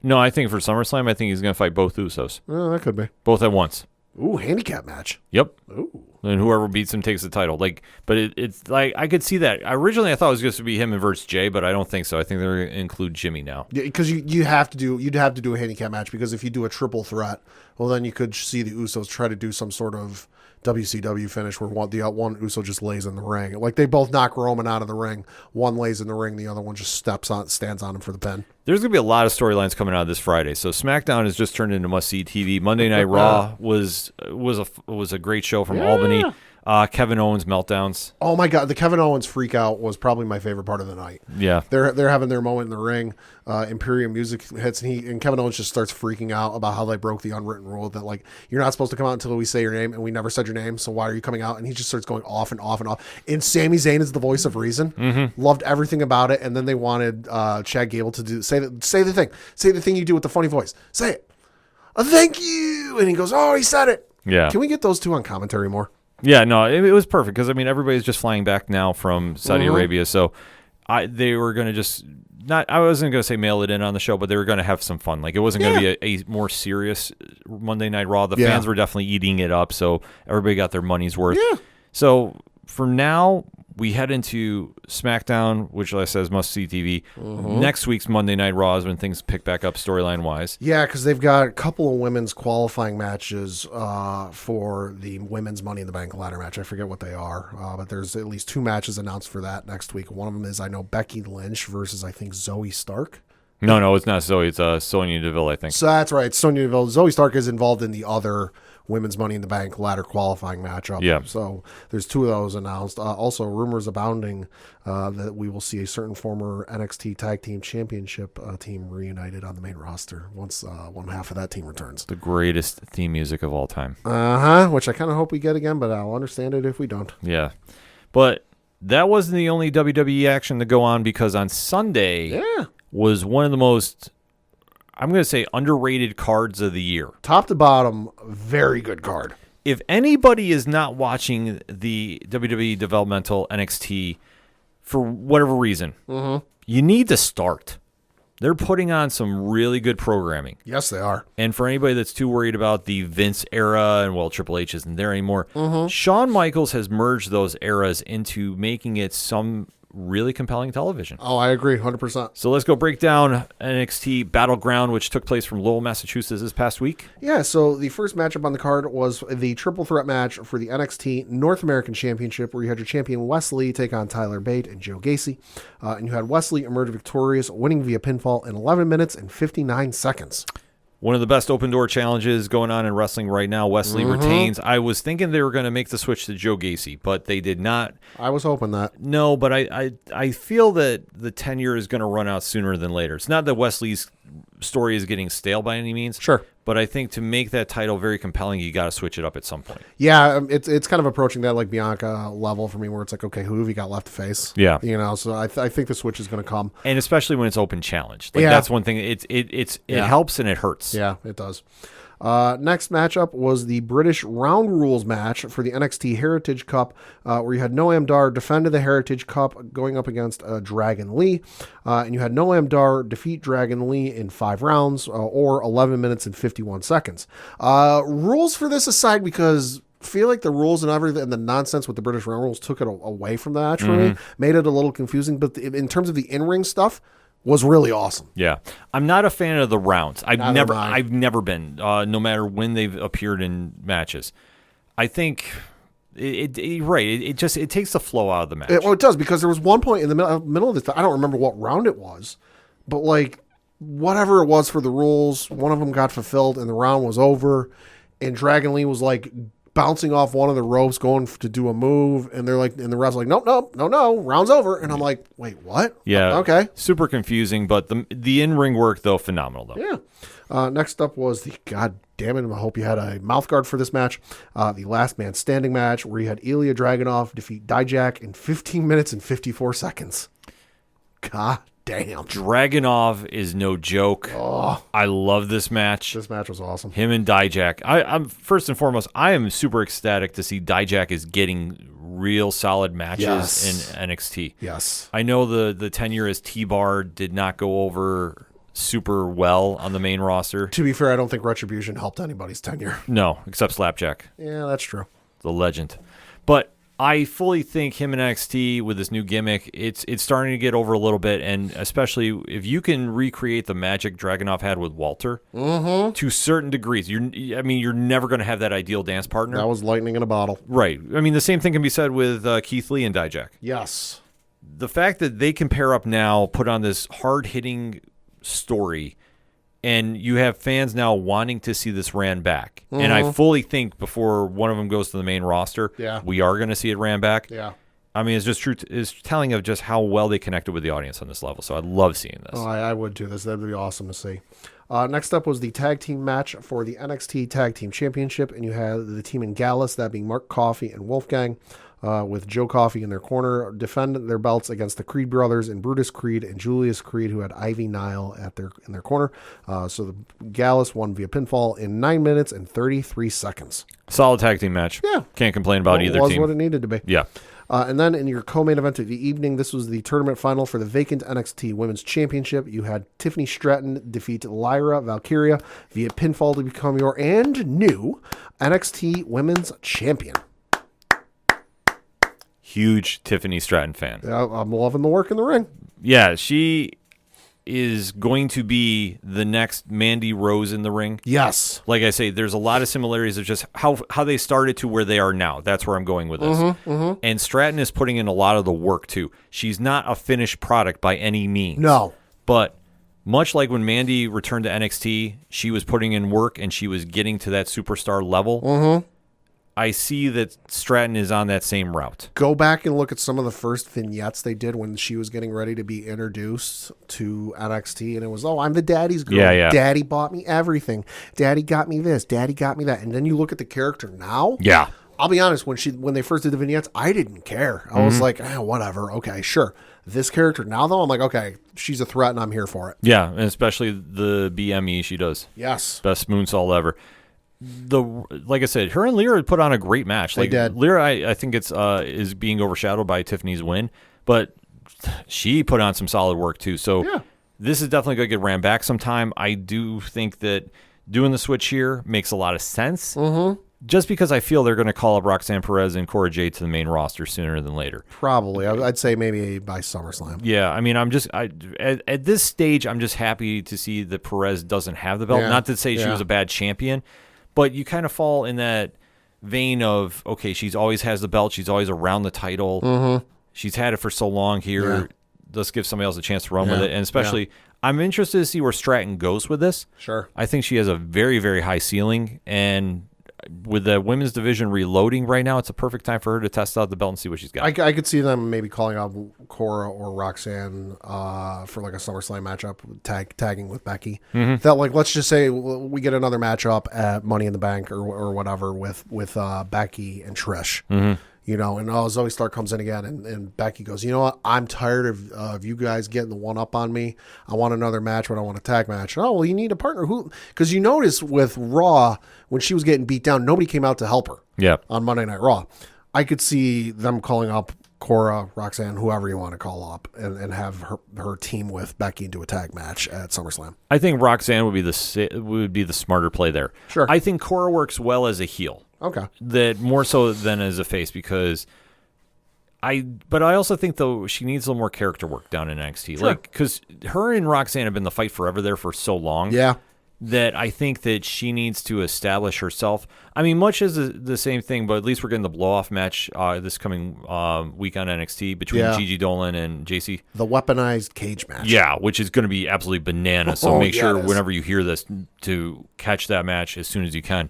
No, I think for SummerSlam, I think he's going to fight both Usos. That could be. Both at once. Ooh, handicap match. Yep. Ooh. And whoever beats him takes the title. But it's like, I could see that. Originally, I thought it was going to be him and versus Jay, but I don't think so. I think they're going to include Jimmy now. Yeah, because you'd have to do a handicap match, because if you do a triple threat, well, then you could see the Usos try to do some sort of WCW finish where one Uso just lays in the ring. Like they both knock Roman out of the ring. One lays in the ring, the other one just stands on him for the pin. There's going to be a lot of storylines coming out this Friday. So SmackDown has just turned into must-see TV. Monday Night Raw was a great show from Albany. Kevin Owens meltdowns. Oh my God, the Kevin Owens freak out was probably my favorite part of the night. Yeah, they're having their moment in the ring. Imperium music hits, and Kevin Owens just starts freaking out about how they broke the unwritten rule that, like, you're not supposed to come out until we say your name, and we never said your name, so why are you coming out? And he just starts going off and off and off. And Sami Zayn is the voice of reason. Mm-hmm. Loved everything about it. And then they wanted Chad Gable to say the thing you do with the funny voice. Say it. Thank you. And he goes, oh, he said it. Yeah. Can we get those two on commentary more? Yeah, no, it was perfect because, I mean, everybody's just flying back now from Saudi Arabia, so they were going to just I wasn't going to say mail it in on the show, but they were going to have some fun. Like, it wasn't going to be a more serious Monday Night Raw. The fans were definitely eating it up, so everybody got their money's worth. Yeah. So for now, we head into SmackDown, which, like I said, is must-see TV. Next week's Monday Night Raw is when things pick back up storyline-wise. Yeah, because they've got a couple of women's qualifying matches for the women's Money in the Bank ladder match. I forget what they are, but there's at least 2 matches announced for that next week. One of them is, I know, Becky Lynch versus, I think, Zoe Stark. No, it's not Zoe. It's Sonya Deville, I think. So that's right. Sonya Deville. Zoe Stark is involved in the other women's Money in the Bank ladder qualifying matchup. Yeah. So there's 2 of those announced. Also, rumors abounding that we will see a certain former NXT Tag Team Championship team reunited on the main roster once one half of that team returns. The greatest theme music of all time. Which I kind of hope we get again, but I'll understand it if we don't. Yeah. But that wasn't the only WWE action to go on, because on Sunday was one of the most, I'm going to say, underrated cards of the year. Top to bottom, very good card. If anybody is not watching the WWE developmental NXT for whatever reason, you need to start. They're putting on some really good programming. Yes, they are. And for anybody that's too worried about the Vince era and, well, Triple H isn't there anymore, Shawn Michaels has merged those eras into making it some really compelling television. Oh, I agree, 100%. So let's go break down NXT Battleground, which took place from Lowell, Massachusetts this past week. Yeah, so the first matchup on the card was the triple threat match for the NXT North American Championship, where you had your champion Wesley take on Tyler Bate and Joe Gacy. And you had Wesley emerge victorious, winning via pinfall in 11 minutes and 59 seconds. One of the best open door challenges going on in wrestling right now. Wesley retains. I was thinking they were going to make the switch to Joe Gacy, but they did not. I was hoping that. No, but I feel that the tenure is going to run out sooner than later. It's not that Wesley's story is getting stale by any means. Sure. But I think to make that title very compelling, you got to switch it up at some point. Yeah, it's kind of approaching that like Bianca level for me, where it's like, okay, who have you got left to face? Yeah, so I think the switch is going to come, and especially when it's open challenge. Like that's one thing. It helps and it hurts. Yeah, it does. Next matchup was the British Round Rules match for the NXT Heritage Cup, where you had Noam Dar defended the Heritage Cup going up against Dragon Lee. And you had Noam Dar defeat Dragon Lee in 5 rounds or 11 minutes and 51 seconds. Rules for this aside, because I feel like the rules and everything and the nonsense with the British Round Rules took it away from the match for me, made it a little confusing. But in terms of the in-ring stuff, was really awesome. Yeah, I'm not a fan of the rounds. I've Neither am I. never been. No matter when they've appeared in matches, I think it takes the flow out of the match. It does, because there was one point in the middle of this. I don't remember what round it was, but like whatever it was for the rules, one of them got fulfilled and the round was over, and Dragon Lee was like bouncing off one of the ropes going to do a move, and they're like, and the ref's like, nope, round's over, and I'm like, wait, what? Yeah, okay, super confusing, but the in-ring work though phenomenal though. Yeah. Next up was the, god damn it, I hope you had a mouth guard for this match, the last man standing match, where you had Ilya Dragunov defeat Dijak in 15 minutes and 54 seconds. God damn. Dragunov is no joke. Oh, I love this match. this match was awesome. Him and Dijak. I'm first and foremost, I am super ecstatic to see Dijak is getting real solid matches Yes. in NXT. Yes. I know the tenure as T-Bar did not go over super well on the main roster. To be fair, I don't think Retribution helped anybody's tenure. No, except Slapjack, Yeah, that's true. the legend. But I fully think him in NXT with this new gimmick, it's starting to get over a little bit, and especially if you can recreate the magic Dragunov had with Walter to certain degrees. You're never going to have that ideal dance partner. That was lightning in a bottle. Right. I mean, the same thing can be said with Keith Lee and Dijak. Yes. The fact that they can pair up now, put on this hard-hitting story, and you have fans now wanting to see this ran back. And I fully think before one of them goes to the main roster, we are going to see it ran back. Yeah. I mean, it's just true. It's telling of just how well they connected with the audience on this level. So I love seeing this. Oh, I would too. That'd be awesome to see. Next up was the tag team match for the NXT Tag Team Championship, and you had the team in Gallus, that being Mark Coffey and Wolfgang, with Joe Coffey in their corner, defend their belts against the Creed brothers and Brutus Creed and Julius Creed, who had Ivy Nile in their corner. So the Gallus won via pinfall in 9 minutes and 33 seconds. Solid tag team match. Yeah. Can't complain about either was team. what it needed to be. Yeah. And then in your co-main event of the evening, this was the tournament final for the vacant NXT Women's Championship. You had Tiffany Stratton defeat Lyra Valkyria via pinfall to become your and new NXT Women's Champion. Huge Tiffany Stratton fan. I'm loving the work in the ring. Yeah, she is going to be the next Mandy Rose in the ring. Yes. Like I say, there's a lot of similarities of just how they started to where they are now. That's where I'm going with this. And Stratton is putting in a lot of the work, too. She's not a finished product by any means. No. But much like when Mandy returned to NXT, she was putting in work and she was getting to that superstar level. I see that Stratton is on that same route. Go back and look at some of the first vignettes they did when she was getting ready to be introduced to NXT, and it was, I'm the daddy's girl. Yeah. Daddy bought me everything. Daddy got me this. Daddy got me that. And then you look at the character now. Yeah. I'll be honest, when they first did the vignettes, I didn't care. I was like, whatever. Okay, sure. This character now, though, I'm like, okay, she's a threat and I'm here for it. Yeah, and especially the BME she does. Yes. Best moonsault ever. Like I said, her and Lyra put on a great match. They Like did. Lyra, I think it's is being overshadowed by Tiffany's win, but she put on some solid work too. So this is definitely going to get ran back sometime. I do think that doing the switch here makes a lot of sense. Just because I feel they're going to call up Roxanne Perez and Cora Jade to the main roster sooner than later. Probably. I'd say maybe by SummerSlam. Yeah, I mean, at this stage, I'm just happy to see that Perez doesn't have the belt. Yeah. Not to say she was a bad champion, but you kind of fall in that vein of, okay, she's always has the belt. She's always around the title. She's had it for so long here. Yeah. Let's give somebody else a chance to run with it. And especially, I'm interested to see where Stratton goes with this. Sure. I think she has a very, very high ceiling, and with the women's division reloading right now, it's a perfect time for her to test out the belt and see what she's got. I could see them maybe calling out Cora or Roxanne for like a SummerSlam matchup, tagging with Becky. That, like, let's just say we get another matchup at Money in the Bank or whatever with Becky and Trish. And Zoe Stark comes in again, and Becky goes, you know what? I'm tired of you guys getting the one up on me. I want another match, but I want a tag match. Oh, well, you need a partner. Because you notice with Raw, when she was getting beat down, nobody came out to help her on Monday Night Raw. I could see them calling up Cora, Roxanne, whoever you want to call up, and have her team with Becky into a tag match at SummerSlam. I think Roxanne would be the smarter play there. Sure. I think Cora works well as a heel. Okay. That more so than as a face, because but I also think though she needs a little more character work down in NXT. Sure. Because her and Roxanne have been the fight forever there for so long. Yeah. That I think that she needs to establish herself. I mean, much as the same thing, but at least we're getting the blow-off match this coming week on NXT between Gigi Dolan and JC. The weaponized cage match. Yeah, which is going to be absolutely bananas. So make sure whenever you hear this to catch that match as soon as you can.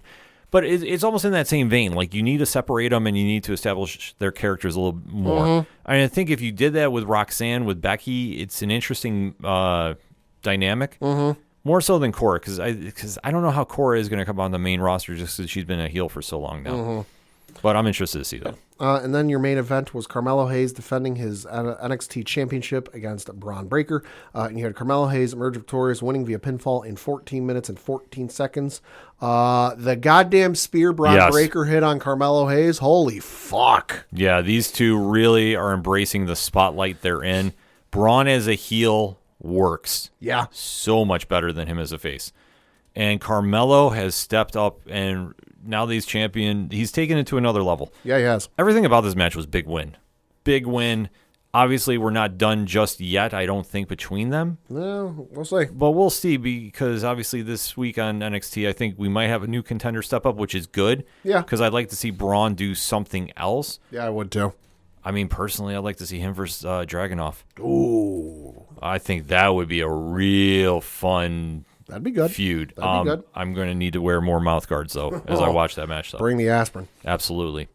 But it's almost in that same vein. Like, you need to separate them and you need to establish their characters a little more. Mm-hmm. I think if you did that with Roxanne, with Becky, it's an interesting dynamic. Mm-hmm. More so than Cora, because I don't know how Cora is going to come on the main roster just because she's been a heel for so long now. Mm-hmm. But I'm interested to see that. And then your main event was Carmelo Hayes defending his NXT championship against Braun Breaker. And you had Carmelo Hayes emerge victorious, winning via pinfall in 14 minutes and 14 seconds. The goddamn spear Braun Breaker hit on Carmelo Hayes, holy fuck. Yeah, these two really are embracing the spotlight they're in. Braun as a heel works so much better than him as a face. And Carmelo has stepped up, and now that he's champion, he's taken it to another level. Yeah, he has. Everything about this match was big win. Big win. Obviously, we're not done just yet, I don't think, between them. No, we'll see. But we'll see, because obviously this week on NXT, I think we might have a new contender step up, which is good. Yeah. Because I'd like to see Braun do something else. Yeah, I would too. I mean, personally, I'd like to see him versus Dragunov. Ooh. I think that would be a real fun That'd be good. feud. That'd be good. I'm going to need to wear more mouth guards, though, as I watch that match. Though. Bring the aspirin. Absolutely.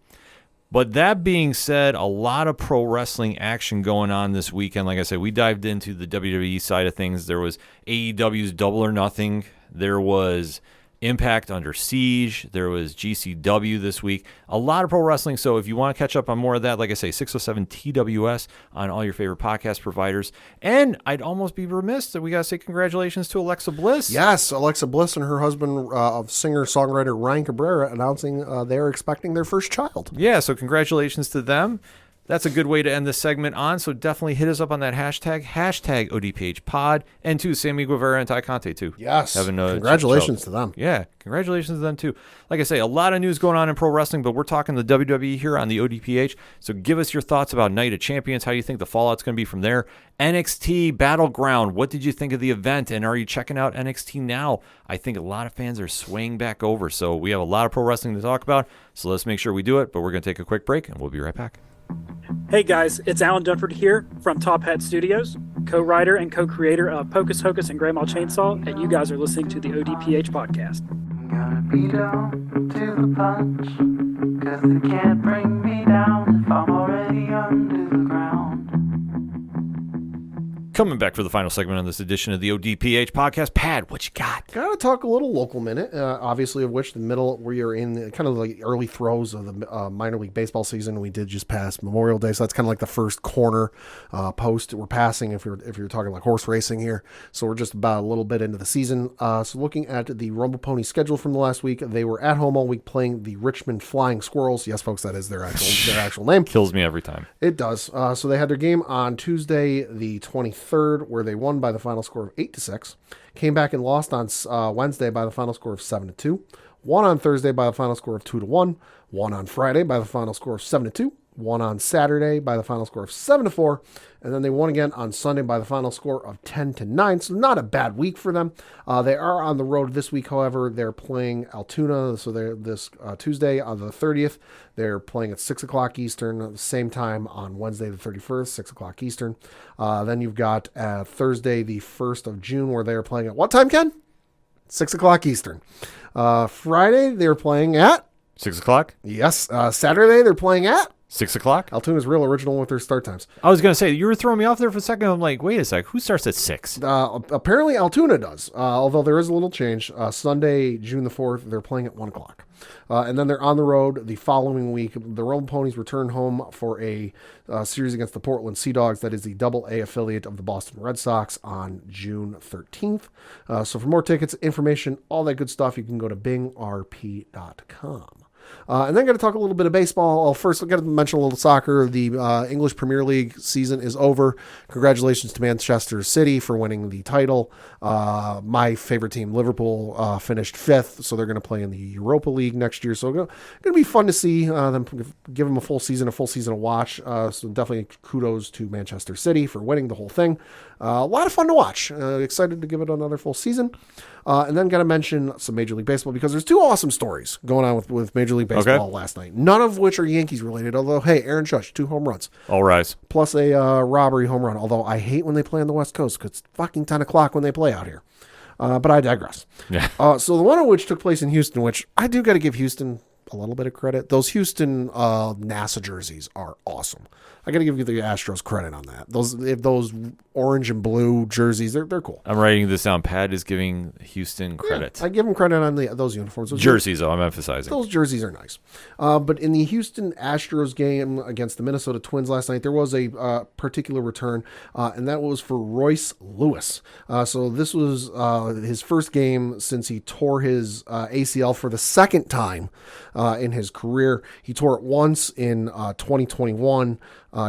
But that being said, a lot of pro wrestling action going on this weekend. Like I said, we dived into the WWE side of things. There was AEW's Double or Nothing. There was Impact Under Siege. There was GCW this week. A lot of pro wrestling. So if you want to catch up on more of that, like I say, 607 TWS on all your favorite podcast providers. And I'd almost be remiss that we got to say congratulations to Alexa Bliss. Yes, Alexa Bliss and her husband, singer-songwriter Ryan Cabrera, announcing they're expecting their first child. Yeah, so congratulations to them. That's a good way to end this segment on, so definitely hit us up on that hashtag ODPH pod, and to Sammy Guevara and Ty Conte, too. Yes, congratulations to them. Yeah, congratulations to them, too. Like I say, a lot of news going on in pro wrestling, but we're talking the WWE here on the ODPH, so give us your thoughts about Night of Champions, how you think the fallout's going to be from there. NXT Battleground, what did you think of the event, and are you checking out NXT now? I think a lot of fans are swaying back over, so we have a lot of pro wrestling to talk about, so let's make sure we do it, but we're going to take a quick break, and we'll be right back. Hey guys, it's Alan Dunford here from Top Hat Studios, co-writer and co-creator of Pocus Hocus and Grandma Chainsaw, and you guys are listening to the ODPH podcast. I'm gonna be down to the punch, 'cause they can't bring me down if I'm already under the ground. Coming back for the final segment on this edition of the ODPH podcast. Pad, what you got? Gotta talk a little local minute, obviously, of which the middle, we are in the, kind of the early throes of the minor league baseball season. We did just pass Memorial Day, so that's kind of like the first corner post we're passing if you're talking like horse racing here. So we're just about a little bit into the season. So looking at the Rumble Pony schedule from the last week, they were at home all week playing the Richmond Flying Squirrels. Yes, folks, that is their actual name. Kills me every time. It does. So they had their game on Tuesday, the 23rd, where they won by the final score of 8-6. Came back and lost on Wednesday by the final score of 7-2. Won on Thursday by the final score of 2-1. Won on Friday by the final score of 7-2. Won on Saturday by the final score of 7-4. And then they won again on Sunday by the final score of 10-9. So not a bad week for them. They are on the road this week, however. They're playing Altoona. So they're this Tuesday on the 30th. They're playing at 6 o'clock Eastern at the same time on Wednesday the 31st, 6 o'clock Eastern. Then you've got Thursday the 1st of June where they're playing at what time, Ken? 6 o'clock Eastern. Friday they're playing at 6 o'clock? Yes. Saturday they're playing at 6 o'clock? Altoona's real original with their start times. I was going to say, you were throwing me off there for a second. I'm like, wait a sec. Who starts at 6? Apparently Altoona does, although there is a little change. Sunday, June the 4th, they're playing at 1 o'clock. And then they're on the road the following week. The Rolling Ponies return home for a series against the Portland Sea Dogs. That is the AA affiliate of the Boston Red Sox on June 13th. So for more tickets, information, all that good stuff, you can go to bingrp.com. And then got to talk a little bit of baseball. First, I've got to mention a little soccer. The English Premier League season is over. Congratulations to Manchester City for winning the title. My favorite team, Liverpool, finished 5th, so they're going to play in the Europa League next year. So it's going to be fun to see them, give them a full season to watch. So definitely kudos to Manchester City for winning the whole thing. A lot of fun to watch. Excited to give it another full season. And then got to mention some Major League Baseball because there's 2 awesome stories going on with Major League Baseball last night. None of which are Yankees related, although, hey, Aaron Judge, 2 home runs. All rise. Plus a robbery home run, although I hate when they play on the West Coast because it's fucking 10 o'clock when they play out here. But I digress. Yeah. So the one of which took place in Houston, which I do got to give Houston a little bit of credit. Those Houston NASA jerseys are awesome. I got to give you the Astros credit on that. Those orange and blue jerseys, they're cool. I'm writing this down. Pat is giving Houston credit. Yeah, I give them credit on those uniforms. Jerseys, though, I'm emphasizing. Those jerseys are nice. But in the Houston Astros game against the Minnesota Twins last night, there was a particular return, and that was for Royce Lewis. So this was his first game since he tore his ACL for the second time in his career. He tore it once in 2021.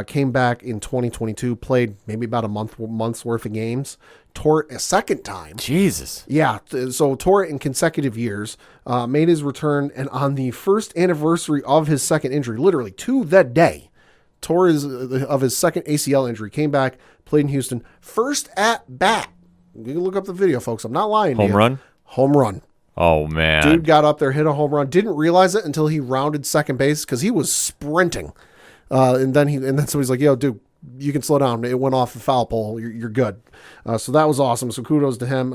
Came back in 2022, played maybe about a month's worth of games, tore it a second time. Jesus. Yeah, so tore it in consecutive years, made his return, and on the first anniversary of his second injury, literally to the day, tore his second ACL injury, came back, played in Houston, first at bat. You can look up the video, folks. I'm not lying to you. Home run? Home run. Oh, man. Dude got up there, hit a home run, didn't realize it until he rounded second base because he was sprinting. And then somebody's like, yo, dude, you can slow down. It went off the foul pole. You're good. So that was awesome. So kudos to him.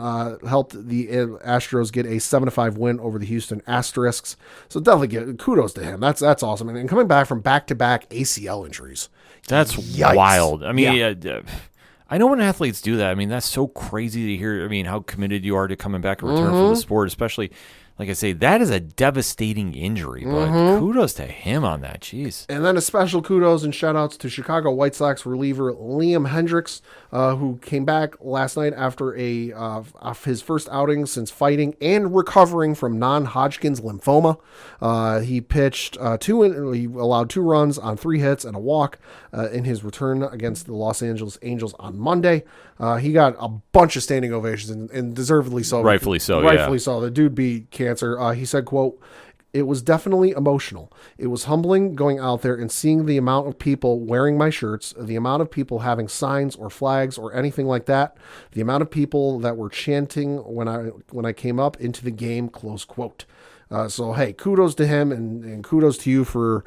Helped the Astros get a 7-5 win over the Houston Asterisks. So definitely kudos to him. That's awesome. And coming back from back-to-back ACL injuries. That's Yikes. wild. I mean, Yeah. I know when athletes do that. I mean, that's so crazy to hear. I mean, how committed you are to coming back and return for the sport, especially, like I say, that is a devastating injury, but kudos to him on that. Jeez. And then a special kudos and shout outs to Chicago White Sox reliever Liam Hendricks, who came back last night after his first outing since fighting and recovering from non-Hodgkin's lymphoma. He pitched he allowed 2 runs on 3 hits and a walk in his return against the Los Angeles Angels on Monday. He got a bunch of standing ovations and deservedly so. Rightfully so. Rightfully so. The dude beat cancer. He said, quote, "It was definitely emotional. It was humbling going out there and seeing the amount of people wearing my shirts, the amount of people having signs or flags or anything like that, the amount of people that were chanting when I came up into the game," close quote. So, hey, kudos to him and kudos to you for,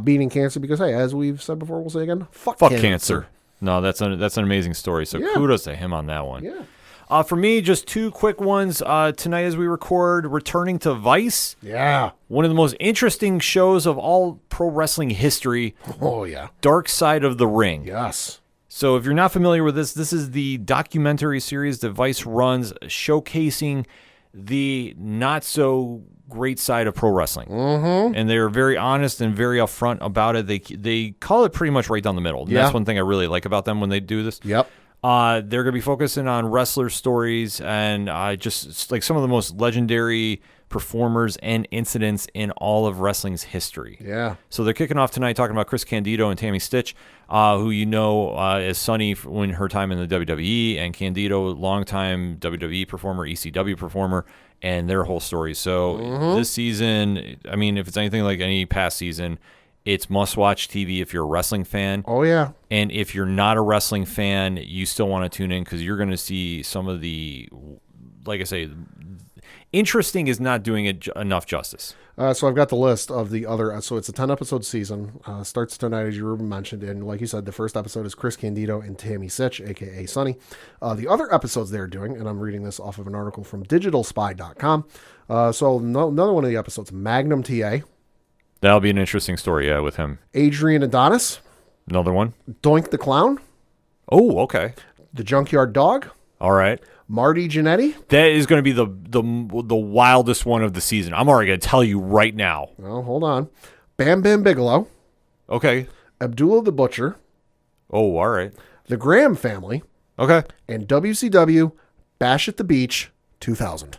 beating cancer because, hey, as we've said before, we'll say again, fuck cancer. No, that's an amazing story. So kudos to him on that one. Yeah. For me, just 2 quick ones. Tonight as we record, returning to Vice. Yeah. One of the most interesting shows of all pro wrestling history. Oh, yeah. Dark Side of the Ring. Yes. So if you're not familiar with this is the documentary series that Vice runs showcasing the not so great side of pro wrestling. Mm-hmm. And they're very honest and very upfront about it. They call it pretty much right down the middle. And that's one thing I really like about them when they do this. Yep. They're going to be focusing on wrestler stories and just like some of the most legendary performers and incidents in all of wrestling's history. Yeah. So they're kicking off tonight talking about Chris Candido and Tammy Stitch, who you know as Sunny when her time in the WWE, and Candido, longtime WWE performer, ECW performer, and their whole story. So this season, I mean, if it's anything like any past season, it's must-watch TV if you're a wrestling fan. Oh, yeah. And if you're not a wrestling fan, you still want to tune in because you're going to see some of the, like I say, interesting is not doing it enough justice. So I've got the list of the other. So it's a 10-episode season. Starts tonight, as you mentioned. And like you said, the first episode is Chris Candido and Tammy Sitch, a.k.a. Sunny. The other episodes they're doing, and I'm reading this off of an article from digitalspy.com. So another one of the episodes, Magnum TA. That'll be an interesting story, yeah, with him. Adrian Adonis, Another one? Doink the Clown, Oh, okay. the Junkyard Dog, All right. Marty Jannetty. That is going to be the wildest one of the season. I'm already going to tell you right now. Oh, hold on. Bam Bam Bigelow, Okay. Abdullah the Butcher, Oh, all right. the Graham Family, Okay. and WCW Bash at the Beach 2000.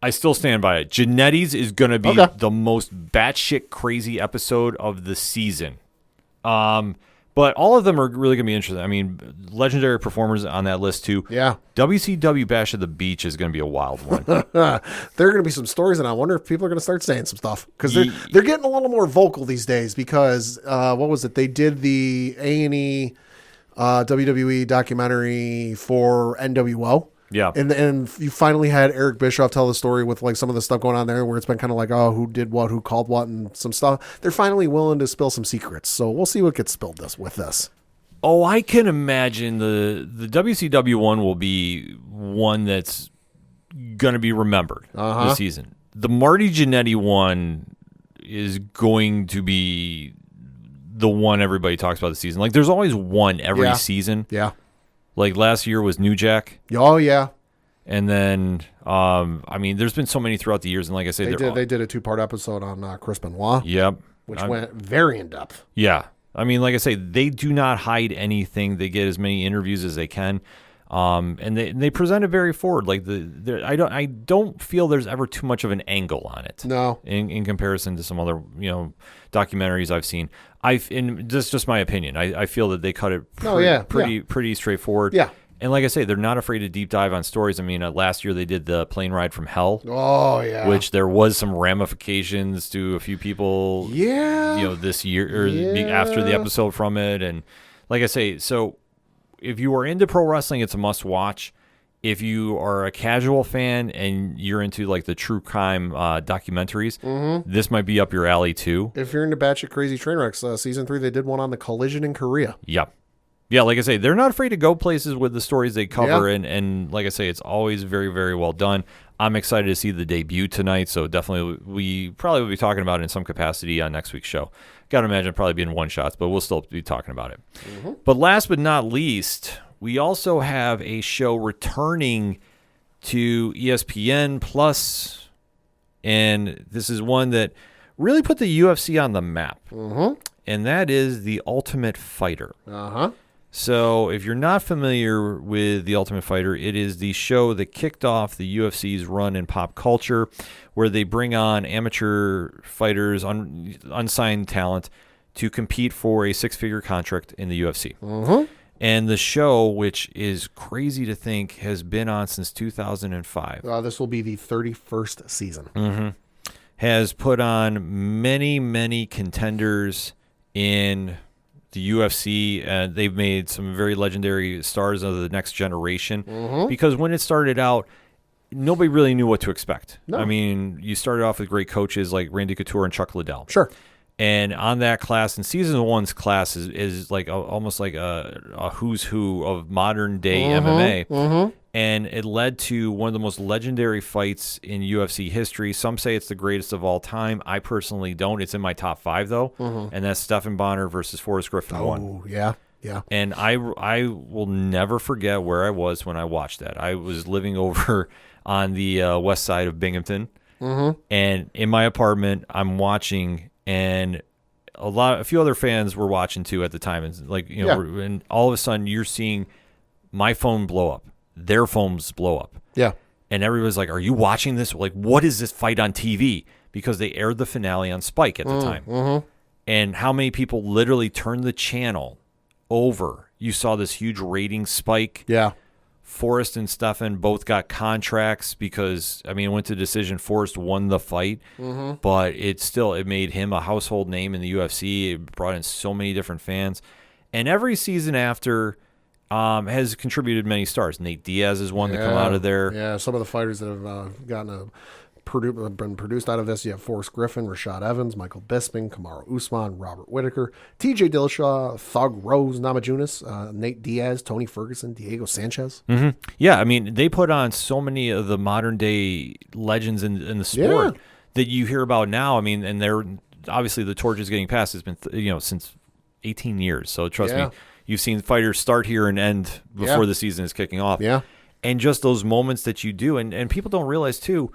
I still stand by it. Jannetty's is going to be Okay. the most batshit crazy episode of the season. But all of them are really going to be interesting. I mean, legendary performers on that list too. Yeah. WCW Bash at the Beach is going to be a wild one. There are going to be some stories, and I wonder if people are going to start saying some stuff because they're getting a little more vocal these days. Because what was it? They did the A&E WWE documentary for NWO. Yeah. And you finally had Eric Bischoff tell the story with like some of the stuff going on there where it's been kind of like, oh, who did what, who called what, and some stuff. They're finally willing to spill some secrets. So we'll see what gets spilled with this. Oh, I can imagine the WCW one will be one that's going to be remembered this season. The Marty Jannetty one is going to be the one everybody talks about this season. Like, there's always one every season. Yeah. Like, last year was New Jack. Oh, yeah. And then, I mean, there's been so many throughout the years. And like I say, They did a 2-part episode on Chris Benoit. Yep. Which went very in depth. Yeah. I mean, like I say, they do not hide anything. They get as many interviews as they can. And they present it very forward. Like I don't feel there's ever too much of an angle on it. No. In comparison to some other, documentaries I've seen. And this is just my opinion. I feel that they cut it pretty straightforward. Yeah. And like I say, they're not afraid to deep dive on stories. I mean, last year they did the plane ride from hell. Oh, yeah. Which there was some ramifications to a few people. Yeah. This year or after the episode from it. And like I say, so if you are into pro wrestling, it's a must watch. If you are a casual fan and you're into like the true crime documentaries, this might be up your alley too. If you're into batshit crazy train wrecks, season 3 they did one on the collision in Korea. Yep. Yeah, like I say, they're not afraid to go places with the stories they cover, and like I say, it's always very, very well done. I'm excited to see the debut tonight, so definitely we probably will be talking about it in some capacity on next week's show. Got to imagine probably being one-shots, but we'll still be talking about it. But last but not least, we also have a show returning to ESPN Plus, and this is one that really put the UFC on the map, and that is The Ultimate Fighter. So if you're not familiar with The Ultimate Fighter, it is the show that kicked off the UFC's run in pop culture, where they bring on amateur fighters, unsigned talent, to compete for a 6-figure contract in the UFC. And the show, which is crazy to think, has been on since 2005. This will be the 31st season. Has put on many, many contenders in the UFC. They've made some very legendary stars of the next generation. Because when it started out, nobody really knew what to expect. No. I mean, you started off with great coaches like Randy Couture and Chuck Liddell. Sure. And on that class, and season 1's class is like almost like a who's who of modern day MMA. And it led to one of the most legendary fights in UFC history. Some say it's the greatest of all time. I personally don't. It's in my top 5 though, and that's Stephan Bonnar versus Forrest Griffin 1. Oh, yeah. Yeah. And I will never forget where I was when I watched that. I was living over on the west side of Binghamton, and in my apartment, I'm watching. And a few other fans were watching too at the time, and and all of a sudden you're seeing my phone blow up, their phones blow up, and everybody's like, "Are you watching this? Like, what is this fight on TV?" Because they aired the finale on Spike at the time, and how many people literally turned the channel over? You saw this huge rating spike. Yeah. Forrest and Stephan both got contracts because, I mean, it went to decision. Forrest won the fight, but it made him a household name in the UFC. It brought in so many different fans. And every season after has contributed many stars. Nate Diaz is one to come out of there. Yeah, some of the fighters that have been produced out of this. You have Forrest Griffin, Rashad Evans, Michael Bisping, Kamaru Usman, Robert Whitaker, TJ Dillashaw, Thug Rose Namajunas, Nate Diaz, Tony Ferguson, Diego Sanchez. Yeah, I mean, they put on so many of the modern day legends in the sport that you hear about now. I mean, and they're obviously the torch is getting passed. It's been since 18 years. So trust me, you've seen fighters start here and end before the season is kicking off. Yeah. And just those moments that you do, and people don't realize too,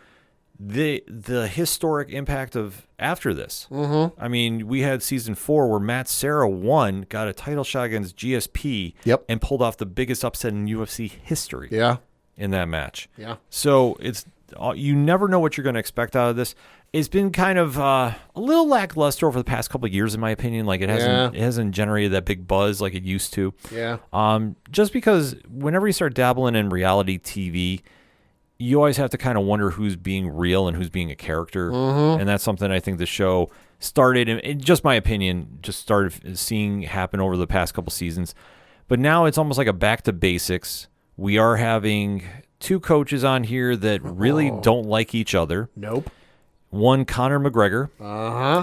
the historic impact of after this. Mm-hmm. I mean, we had season 4 where Matt Serra won, got a title shot against GSP, and pulled off the biggest upset in UFC history. Yeah. In that match. Yeah. So it's you never know what you're going to expect out of this. It's been kind of a little lackluster over the past couple of years, in my opinion. Like it hasn't generated that big buzz like it used to. Yeah. Just because whenever you start dabbling in reality TV, you always have to kind of wonder who's being real and who's being a character. Mm-hmm. And that's something I think the show started, in just my opinion, just started seeing happen over the past couple seasons. But now it's almost like a back to basics. We are having 2 coaches on here that really don't like each other. Nope. One Conor McGregor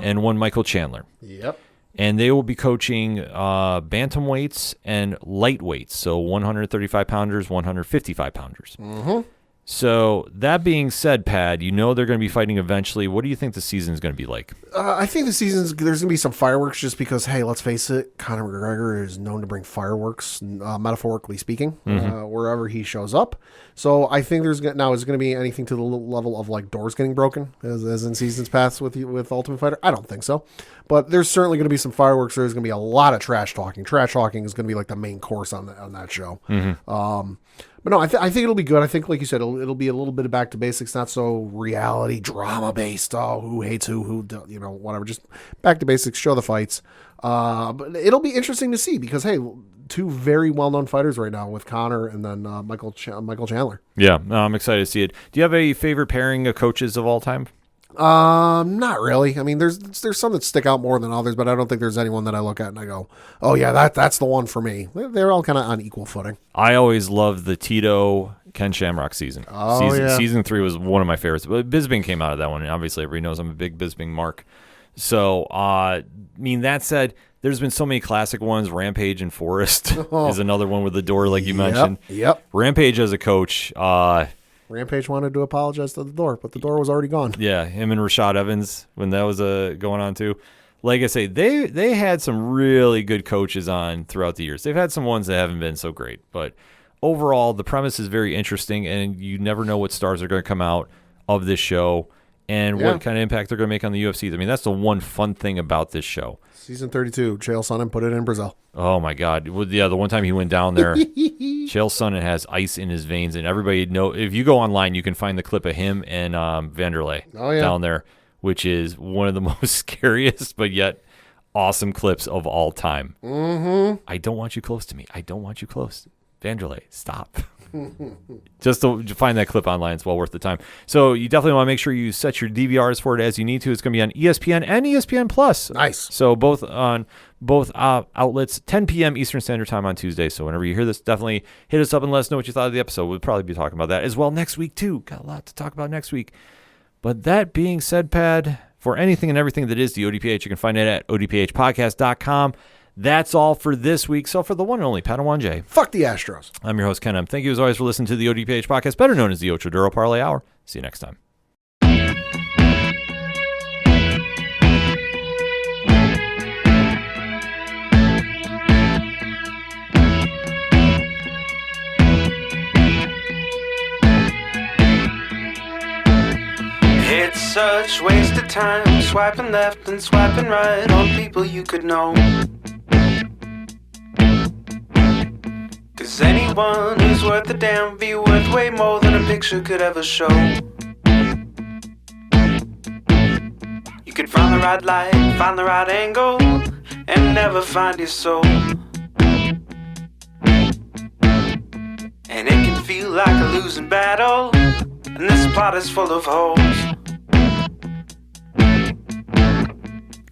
and one Michael Chandler. Yep. And they will be coaching bantamweights and lightweights, so 135 pounders, 155 pounders. Mm-hmm. So that being said, Pad, you know they're going to be fighting eventually. What do you think the season is going to be like? I think there's going to be some fireworks just because, hey, let's face it, Conor McGregor is known to bring fireworks, metaphorically speaking, wherever he shows up. So I think is it going to be anything to the level of like doors getting broken as in seasons past with Ultimate Fighter? I don't think so. But there's certainly going to be some fireworks. There's going to be a lot of trash talking. Trash talking is going to be like the main course on that show. Mm-hmm. But no, I think it'll be good. I think, like you said, it'll be a little bit of back to basics, not so reality drama based. Oh, who hates who, whatever. Just back to basics. Show the fights. But it'll be interesting to see because, hey, 2 very well known fighters right now with Conor and then Michael Chandler. Yeah, I'm excited to see it. Do you have a favorite pairing of coaches of all time? Not really. I mean, there's some that stick out more than others, but I don't think there's anyone that I look at and I go, oh yeah, that's the one for me. They're all kind of on equal footing. I always loved the Tito Ken Shamrock season. Season 3 was one of my favorites. But Bisping came out of that one, and obviously everybody knows I'm a big Bisping mark. So, I mean, that said, there's been so many classic ones. Rampage and Forrest is another one with the door, like you mentioned. Yep. Rampage as a coach. Rampage wanted to apologize to the door, but the door was already gone. Yeah, him and Rashad Evans when that was going on too. Like I say, they had some really good coaches on throughout the years. They've had some ones that haven't been so great, but overall the premise is very interesting, and you never know what stars are going to come out of this show and what kind of impact they're going to make on the UFC. I mean, that's the one fun thing about this show. Season 32, Chael Sonnen put it in Brazil. Oh, my God. Yeah, the one time he went down there, Chael Sonnen has ice in his veins, and everybody know. If you go online, you can find the clip of him and Vanderlei down there, which is one of the most scariest but yet awesome clips of all time. Mm-hmm. I don't want you close to me. I don't want you close. Vanderlei, stop. Just to find that clip online, it's well worth the time. So you definitely want to make sure you set your DVRs for it as you need to. It's going to be on ESPN and ESPN Plus. Nice. So both on both outlets, 10 p.m. Eastern Standard Time on Tuesday. So whenever you hear this, definitely hit us up and let us know what you thought of the episode. We'll probably be talking about that as well next week too. Got a lot to talk about next week. But that being said, Pad, for anything and everything that is the ODPH, you can find it at odphpodcast.com. That's all for this week. So for the one and only Padawan J. Fuck the Astros. I'm your host, Ken M. Thank you as always for listening to the ODPH podcast, better known as the Ocho Duro Parlay Hour. See you next time. It's such waste of time swiping left and swiping right on people you could know. 'Cause anyone who's worth a damn be worth way more than a picture could ever show. You could find the right light, find the right angle, and never find your soul. And it can feel like a losing battle, and this plot is full of holes.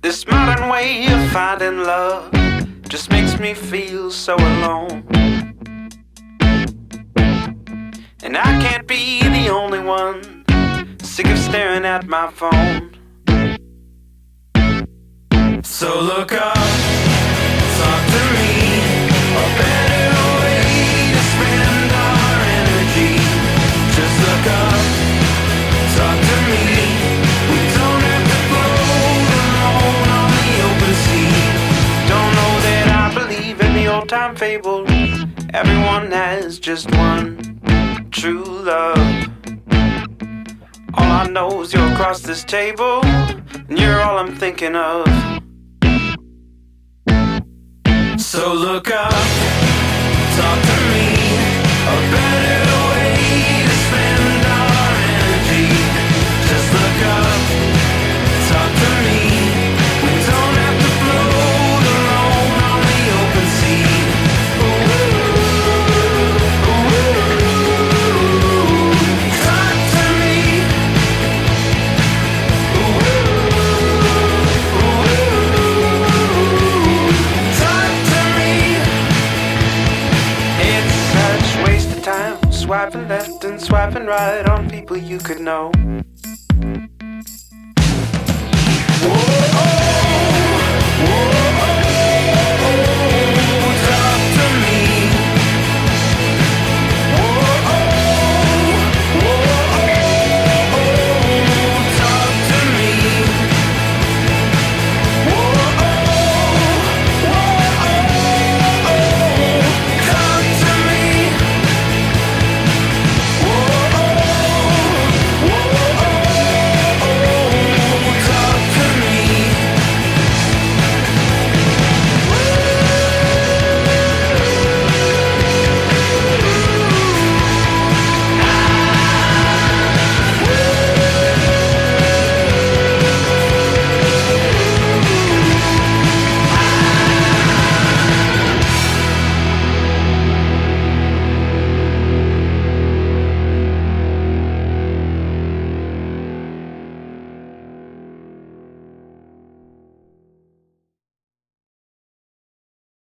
This modern way of finding love just makes me feel so alone. And I can't be the only one sick of staring at my phone. So look up, talk to me, a better way to spend our energy. Just look up, talk to me, we don't fable. Everyone has just one true love. All I know is you're across this table, and you're all I'm thinking of. So look up, talk to me, a better way to spend our energy. Just look up, talk to me, we don't have to float alone on the open sea. Ooh, talk to me. Talk to me. It's such waste of time, swiping left and swiping right on people you could know. Whoa, whoa.